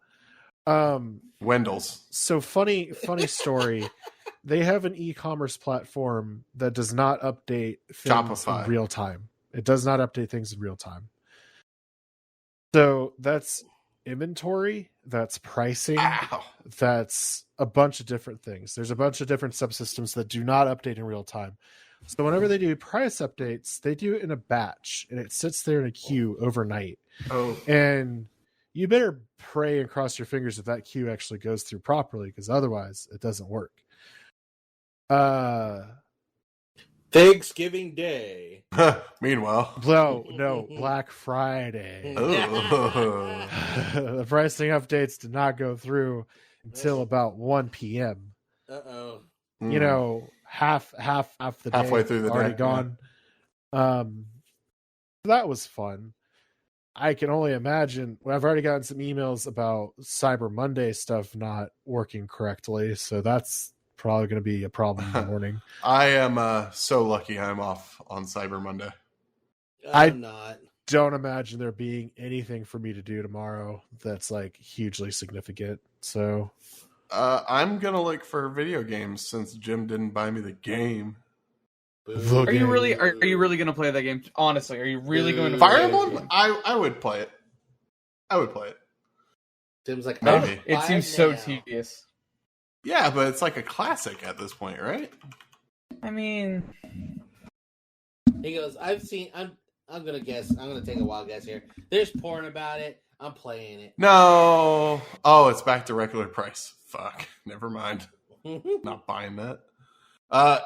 Wendell's. So funny story. They have an e-commerce platform that does not update things Shopify. in real time. It does not update things in real time. So that's inventory, that's pricing, that's a bunch of different things. There's a bunch of different subsystems that do not update in real time. So whenever they do price updates, they do it in a batch, and it sits there in a queue overnight. Oh. And you better pray and cross your fingers that queue actually goes through properly, because otherwise it doesn't work. Thanksgiving Day. Meanwhile. No, Black Friday. The pricing updates did not go through until about 1 p.m. Uh-oh. You know, half the day halfway through the already day, gone. Yeah. That was fun. I can only imagine. I've already gotten some emails about Cyber Monday stuff not working correctly, so that's probably going to be a problem in the morning. I am so lucky I'm off on Cyber Monday. I'm not. Don't imagine there being anything for me to do tomorrow that's like hugely significant. So I'm gonna look for video games since Jim didn't buy me the game. Are you really going to play that game? Honestly, are you really going to Fire Emblem? I would play it. I would play it. Tim's like, maybe. It seems so tedious. Yeah, but it's like a classic at this point, right? I mean, he goes, I'm gonna guess. I'm gonna take a wild guess here. There's porn about it. I'm playing it. No. Oh, it's back to regular price. Fuck. Never mind. Not buying that.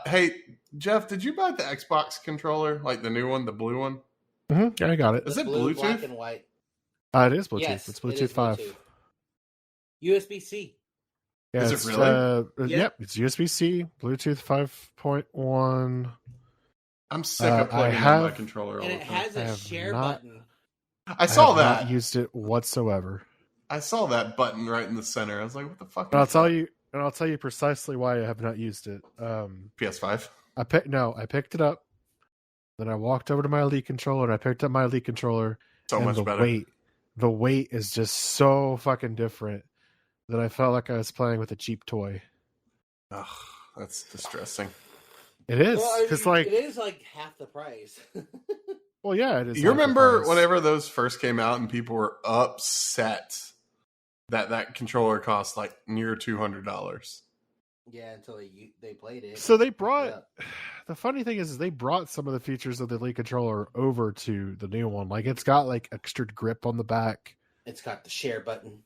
Hey, Geoff, did you buy the Xbox controller? Like the new one, the blue one? Mm-hmm. Yeah, I got it. Is it Bluetooth? Black and white. It is Bluetooth. Yes, it's Bluetooth 5. USB-C. Yeah, is it really? Yep, it's USB-C, Bluetooth 5.1. I'm sick of plugging in my controller all the time. And it has a share button. I saw that. I have not used it whatsoever. I saw that button right in the center. I was like, what the fuck? And I'll tell you precisely why I have not used it. PS5? I picked it up. Then I walked over to my Elite controller and I picked up my Elite controller. So much better. The weight is just so fucking different that I felt like I was playing with a cheap toy. Ugh, That's distressing. It is because it is like half the price. Well, yeah, it is. You remember whenever those first came out and people were upset that controller cost like near $200. Yeah, until they played it. So they brought. The funny thing is they brought some of the features of the Elite controller over to the new one. Like it's got like extra grip on the back. It's got the share button.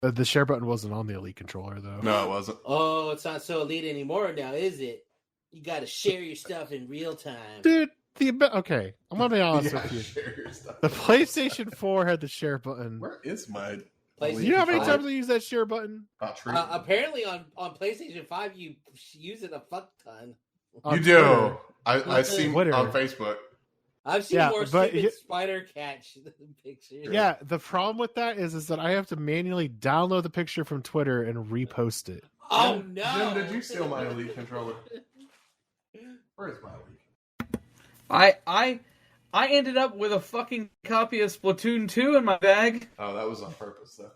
The share button wasn't on the Elite controller though. No, it wasn't. Oh, it's not so elite anymore now, is it? You got to share your stuff in real time, dude. Okay, I'm gonna be honest with you. The PlayStation 4 had the share button. Where is my? You know how many times I use that share button? Apparently, on PlayStation 5, you use it a fuck ton. You do. I see on Facebook. I've seen more stupid spider catch pictures. Yeah, the problem with that is that I have to manually download the picture from Twitter and repost it. Oh no! Jim, did you steal my Elite controller? Where is my Elite? I ended up with a fucking copy of Splatoon 2 in my bag. Oh, that was on purpose, though.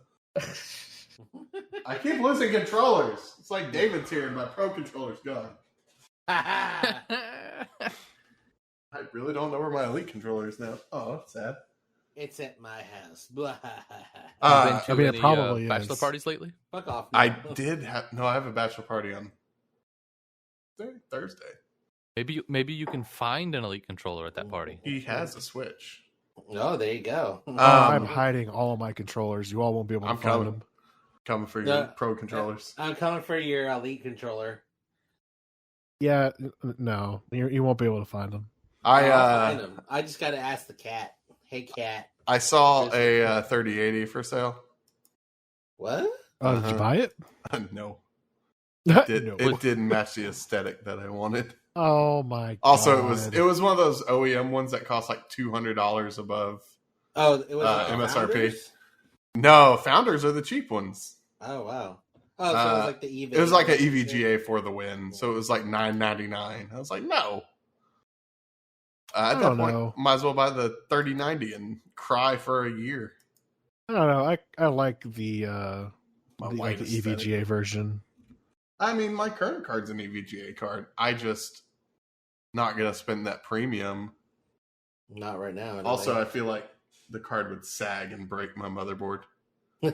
I keep losing controllers. It's like David's here and my Pro controller's gone. I really don't know where my Elite controller is now. Oh, that's sad. It's at my house. Have you been to any bachelor parties lately? Fuck off. I have a bachelor party on Thursday. Maybe you can find an Elite controller at that party. He has a Switch. Oh, there you go. I'm hiding all of my controllers. You all won't be able to find them. Coming for your Pro controllers. I'm coming for your Elite controller. Yeah, no, you won't be able to find them. I'll find them. I just got to ask the cat. Hey, cat. I saw a 3080 for sale. What? Oh, did you buy it? No. It didn't match the aesthetic that I wanted. Oh my god! Also, it was one of those OEM ones that cost like $200 above. Oh, it was MSRP. Founders? No, Founders are the cheap ones. Oh wow! Oh, so it was like the EVGA. It was like an EVGA for the win, so it was like $9.99. I was like, no. At that point, might as well buy the 3090 and cry for a year. I don't know. I like the EVGA version. I mean, my current card's an EVGA card. I just not gonna spend that premium. Not right now. Anyway. Also, I feel like the card would sag and break my motherboard. Yeah,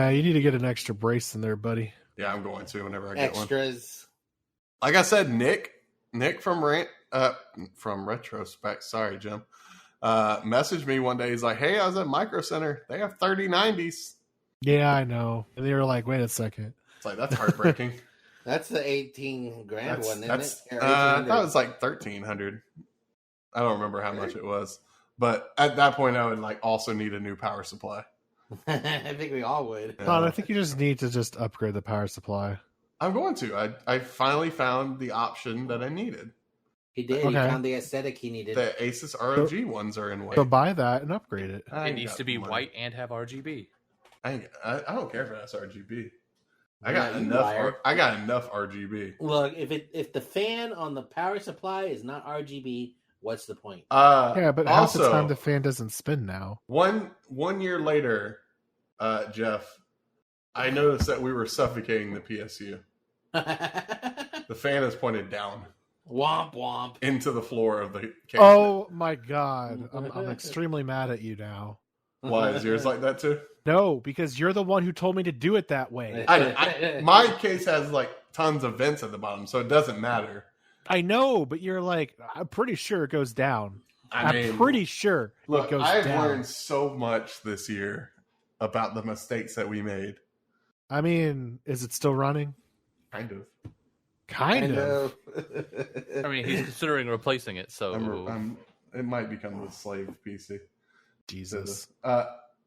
you need to get an extra brace in there, buddy. Yeah, I'm going to whenever I get one. Extras. Like I said, Nick from Rant, from Retrospect. Sorry, Jim. Messaged me one day. He's like, "Hey, I was at Micro Center. They have 3090s." Yeah, I know. And they were like, "Wait a second." It's like that's heartbreaking. That's the $18,000 one, isn't it? I thought it was like $1,300. I don't remember how much it was, but at that point, I would like also need a new power supply. I think we all would. No, I think you just need to upgrade the power supply. I'm going to. I finally found the option that I needed. He did. Okay. He found the aesthetic he needed. The Asus ROG ones are in white. So buy that and upgrade it. It needs to be white and have RGB. I don't care if it has RGB. I got enough RGB. Look, if the fan on the power supply is not RGB, what's the point? Yeah, but half the time the fan doesn't spin now. 1 year later, Geoff, I noticed that we were suffocating the PSU. The fan is pointed down. Womp womp into the floor of the case. Oh my god! I'm extremely mad at you now. Why is yours like that too? No, because you're the one who told me to do it that way. My case has like tons of vents at the bottom, so it doesn't matter. I know, but you're like, I'm pretty sure it goes down. I'm pretty sure it goes down. I've learned so much this year about the mistakes that we made. I mean, is it still running? Kind of. Kind of. I mean, he's considering replacing it, so it might become the slave PC. Jesus.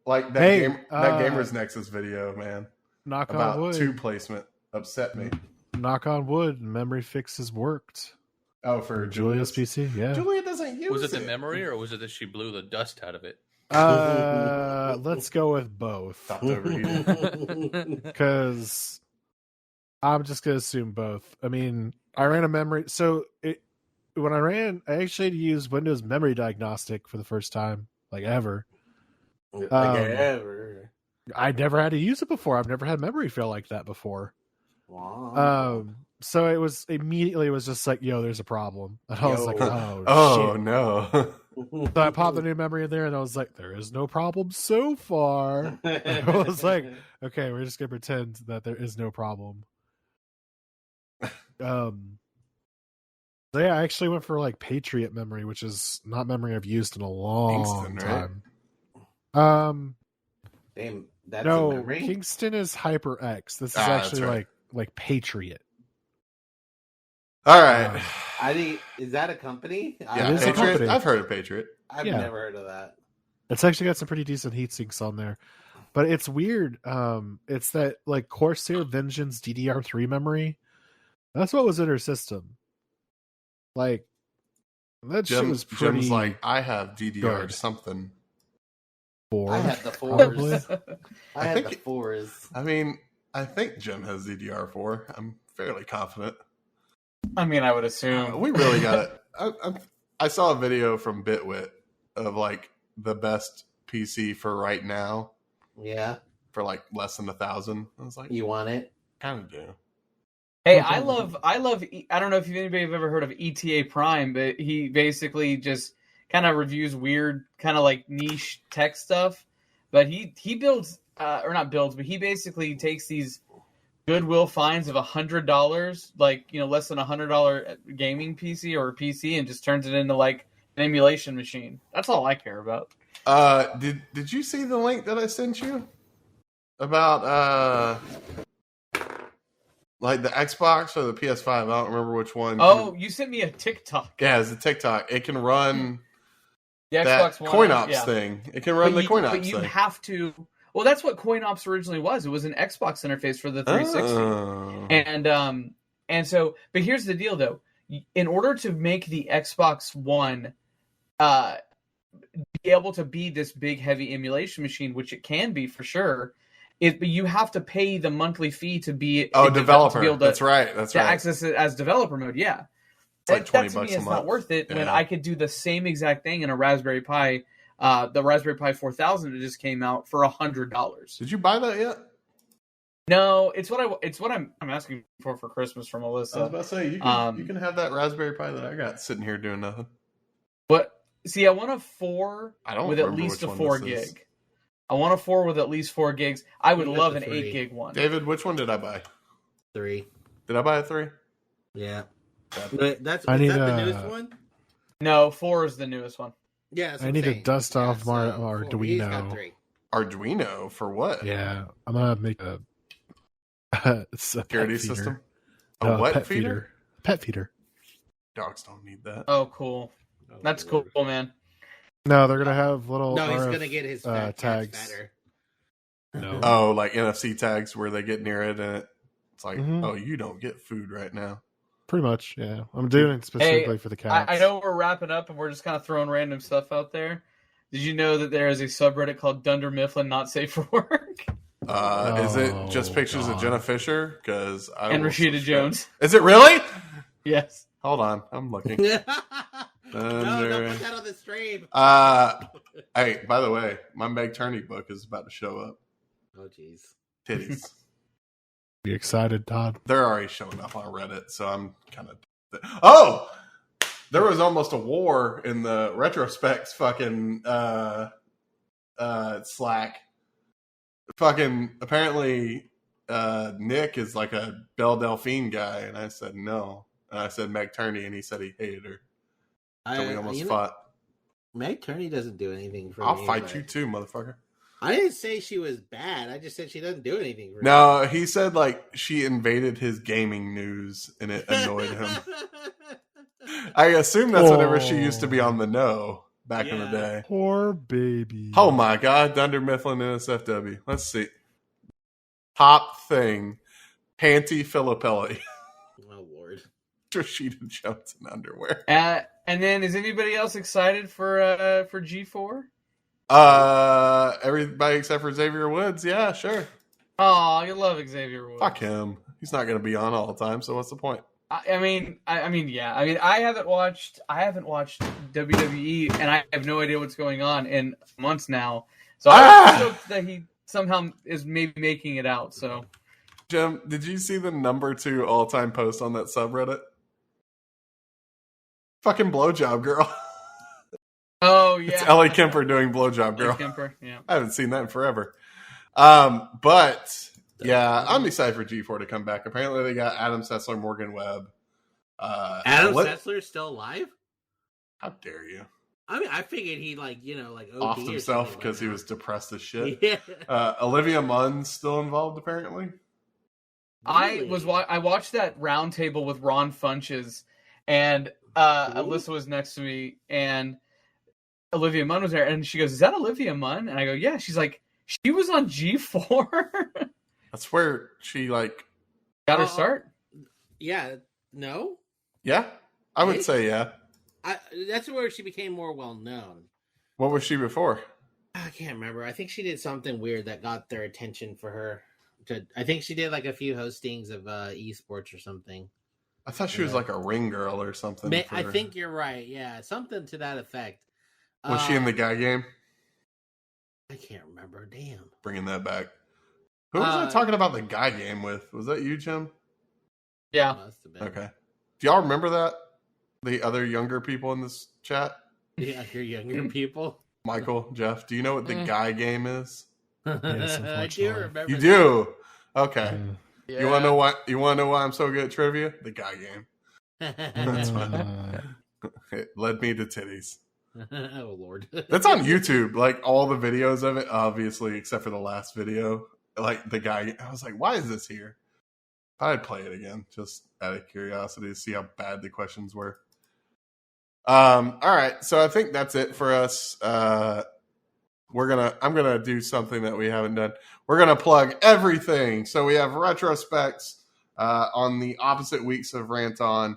Like that that Gamers Nexus video, man. Knock about on wood. 2 placement upset me. Knock on wood. Memory fixes worked. Oh, for Julia's PC, yeah. Julia doesn't use it. Was it the memory, or was it that she blew the dust out of it? Let's go with both. Stopped overheating. Because I'm just gonna assume both. I mean, I ran a memory. So when I actually had to use Windows Memory Diagnostic for the first time, like ever. Ever. I never had to use it before. I've never had memory fail like that before. Wow. So it was just like, yo, there's a problem. And I was like, oh shit. No. So I popped the new memory in there and I was like, there is no problem so far. I was like, okay, we're just gonna pretend that there is no problem. So yeah, I actually went for like Patriot memory, which is not memory I've used in a long time. Right? Damn, that's no, a memory? Kingston is HyperX. This is actually right. like Patriot. All right. Is that a company? Yeah, it's a company. I've heard of Patriot. I've never heard of that. It's actually got some pretty decent heat sinks on there. But it's weird. It's that like Corsair Vengeance DDR3 memory. That's what was in her system. Like that shit was pretty. Jim's like, I have DDR something. 4. I had the 4s. I had the 4s. I mean, I think Jim has DDR4. I'm fairly confident. I mean, I would assume. We really got it. I saw a video from Bitwit of like the best PC for right now. Yeah. For like less than 1,000. I was like, you want it? Kind of do. Hey, I love. I don't know if anybody have ever heard of ETA Prime, but he basically just kind of reviews weird, kind of like niche tech stuff. But he builds, or not builds, but he basically takes these Goodwill finds of $100, like, you know, less than $100 gaming PC or PC, and just turns it into like an emulation machine. That's all I care about. Did you see the link that I sent you about like the Xbox or the PS5? I don't remember which one. Oh, you sent me a TikTok. Yeah, it's a TikTok. It can run the that Xbox One CoinOps thing. It can run the CoinOps thing. But you have to. Well, that's what CoinOps originally was. It was an Xbox interface for the 360. Oh. And so, but here's the deal, though. In order to make the Xbox One be able to be this big, heavy emulation machine, which it can be for sure, but you have to pay the monthly fee to be developer. To be able to, that's right. That's to right. access it as developer mode. Yeah, it's like $20 that to me a is month. not worth it when Yeah. I could do the same exact thing in a Raspberry Pi. The Raspberry Pi 4000 that just came out for $100. Did you buy that yet? No, it's what I'm asking for Christmas from Melissa. I was about to say you can have that Raspberry Pi that I got sitting here doing nothing. But see, I want a 4 with at least a 4 gig. I want a 4 with at least 4 gigs. I would love an 8 gig one. David, which one did I buy? 3. Did I buy a 3? Yeah. But is that the newest one? No, 4 is the newest one. Yeah, I need to dust off my Arduino. Arduino for what? Yeah, I'm gonna make a security system. A what pet feeder? Pet feeder. Dogs don't need that. Oh, cool. That's cool, man. No, they're gonna have little. No, he's RF, gonna get his tags. fatter. No. Oh, like NFC tags where they get near it and it's like, oh, you don't get food right now. Pretty much, yeah. I'm doing it specifically for the cats. I know we're wrapping up and we're just kind of throwing random stuff out there. Did you know that there is a subreddit called Dunder Mifflin Not Safe for Work? Is it just pictures of Jenna Fisher? And Rashida Jones. Is it really? Yes. Hold on, I'm looking. No, don't put that on the stream. Hey, by the way, my Meg Turney book is about to show up. Oh, jeez. Titties. Be excited, Todd. They're already showing up on Reddit, so I'm kind of... Oh! There was almost a war in the retrospects fucking Slack. Fucking, apparently, Nick is like a Belle Delphine guy, and I said no. And I said Meg Turney, and he said he hated her. So we almost fought. Meg Turney doesn't do anything for me. I'll fight you too, motherfucker. I didn't say she was bad. I just said she doesn't do anything for me. No, he said like she invaded his gaming news, and it annoyed him. I assume that's whenever she used to be on the know back in the day. Poor baby. Oh my God, Dunder Mifflin NSFW. Let's see. Top thing, Panty Filippelli. Oh Lord. Rashida Jones in underwear. And then is anybody else excited for G4? Everybody except for Xavier Woods. Yeah, sure. Oh, you love Xavier Woods. Fuck him. He's not going to be on all the time. So what's the point? I mean, yeah. I mean, I haven't watched WWE, and I have no idea what's going on in months now. So I'm stoked that he somehow is maybe making it out. So Jim, did you see the number 2 all-time post on that subreddit? Fucking blowjob girl. Oh yeah, it's Ellie Kemper doing blowjob girl. Ellie Kemper, yeah. I haven't seen that in forever. But yeah, I'm excited for G4 to come back. Apparently, they got Adam Sessler, Morgan Webb. Adam Sessler is still alive? How dare you? I mean, I figured he offed himself because he was depressed as shit. Yeah. Olivia Munn's still involved, apparently. Really? I watched that roundtable with Ron Funches, and Alyssa was next to me, and Olivia Munn was there, and she goes, "Is that Olivia Munn?" And I go, "Yeah." She's like, "She was on G4." That's where she got her start. Yeah. No. Yeah, I would say yeah. That's where she became more well known. What was she before? I can't remember. I think she did something weird that got their attention for her. I think she did like a few hostings of esports or something. I thought she was like a ring girl or something. I think you're right. Yeah, something to that effect. Was she in the guy game? I can't remember. Damn. Bringing that back. Who was I talking about the guy game with? Was that you, Jim? Yeah. Must have been. Okay. Do y'all remember that? The other younger people in this chat? Yeah, your younger people. Michael, Geoff, do you know what the guy game is? Yes, I do remember. You do? Okay. Yeah. You want to know why I'm so good at trivia? The guy game. That's fun. It led me to titties. Oh Lord. That's on YouTube. Like all the videos of it, obviously, except for the last video. Like the guy, I was like, why is this here? I'd play it again, just out of curiosity to see how bad the questions were. All right, so I think that's it for us. I'm gonna do something that we haven't done. We're gonna plug everything. So we have retrospects on the opposite weeks of Rant On.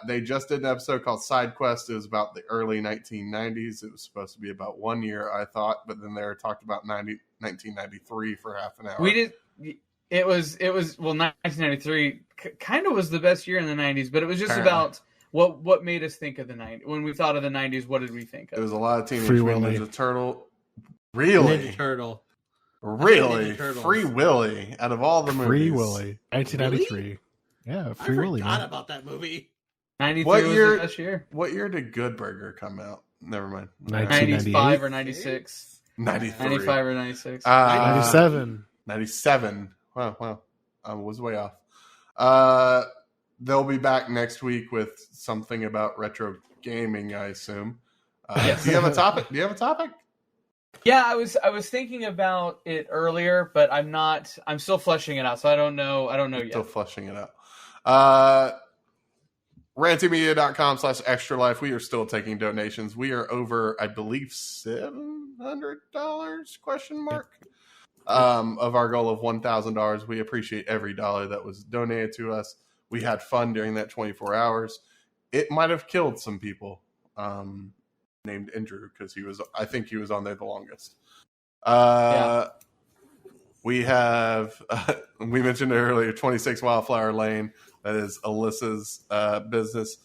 They just did an episode called Side Quest. It was about the early 1990s. It was supposed to be about 1 year, I thought, but then they were talked about 1993 for half an hour. It was 1993 kind of was the best year in the 90s, but it was just about what made us think of the 90s. When we thought of the 90s, what did we think of? It was a lot of Teenage Free Mutant Willy. Ninja Turtle. Really? Ninja Turtle. Really? Ninja Turtles. Free Willy out of all the movies. Free Willy. 1993. Really? Yeah, Free Willy. I forgot Man. about that movie. 93 What was year- the best year. What year did Good Burger come out? Never mind. 95 or 96. 93. 95 or 96. 97. 97. Wow. I was way off. They'll be back next week with something about retro gaming, I assume. Yes. Do you have a topic? Yeah, I was thinking about it earlier, but I'm still fleshing it out, so I don't know yet. Still fleshing it out. Rantymedia.com/extra life. We are still taking donations. We are over, I believe, $700 question mark of our goal of $1,000. We appreciate every dollar that was donated to us. We had fun during that 24 hours. It might have killed some people named Andrew because I think he was on there the longest. We have, we mentioned earlier, 26 Wildflower Lane. That is Alyssa's business.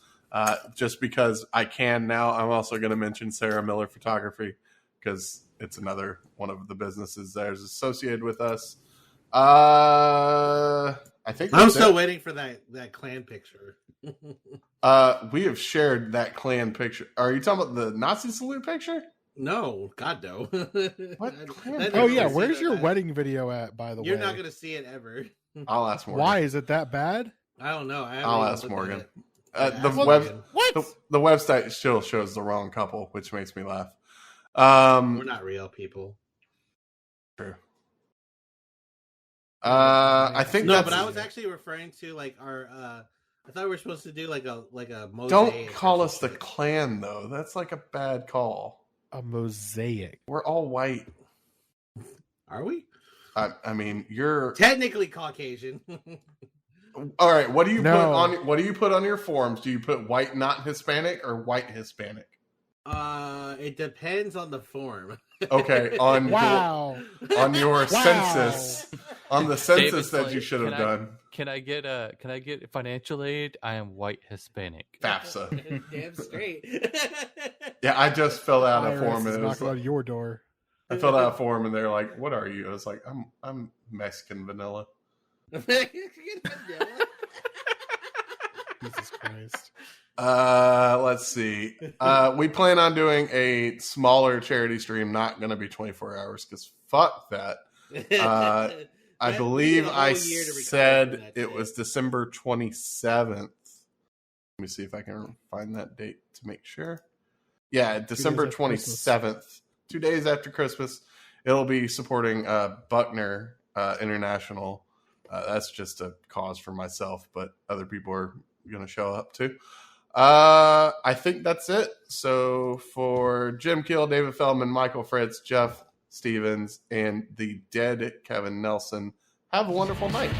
Just because I can now, I'm also going to mention Sarah Miller Photography because it's another one of the businesses that is associated with us. I think I'm still waiting for that clan picture. We have shared that clan picture. Are you talking about the Nazi salute picture? No, God no. What? Oh yeah, where's your wedding video at? By the way, you're not going to see it ever. I'll ask Morgan. Why is it that bad? I don't know. I'll ask Morgan. Morgan. The website still shows the wrong couple, which makes me laugh. We're not real people. True. I think but I was actually referring to like our. I thought we were supposed to do like a mosaic. Don't call us the clan though. That's like a bad call. A mosaic. We're all white. Are we? I mean, you're technically Caucasian. All right. What do you put on your forms? Do you put white not Hispanic or white Hispanic? It depends on the form. Okay, on your census, on the census David's that like, you should have done. Can I get financial aid? I am white Hispanic. FAFSA. Damn straight. Yeah, I just filled out a form. And And it was knocking on like, your door. I filled out a form, and they're like, "What are you?" I was like, "I'm Mexican vanilla." Jesus Christ. Let's see. We plan on doing a smaller charity stream, not going to be 24 hours because fuck that. I believe I said it was December 27th. Let me see if I can find that date to make sure. Yeah, December 27th, 2 days after Christmas. It'll be supporting Buckner International. That's just a cause for myself, but other people are going to show up too. I think that's it. So for Jim Keel, David Feldman, Michael Fritz, Geoff Stevens, and the dead Kevin Nelson, have a wonderful night.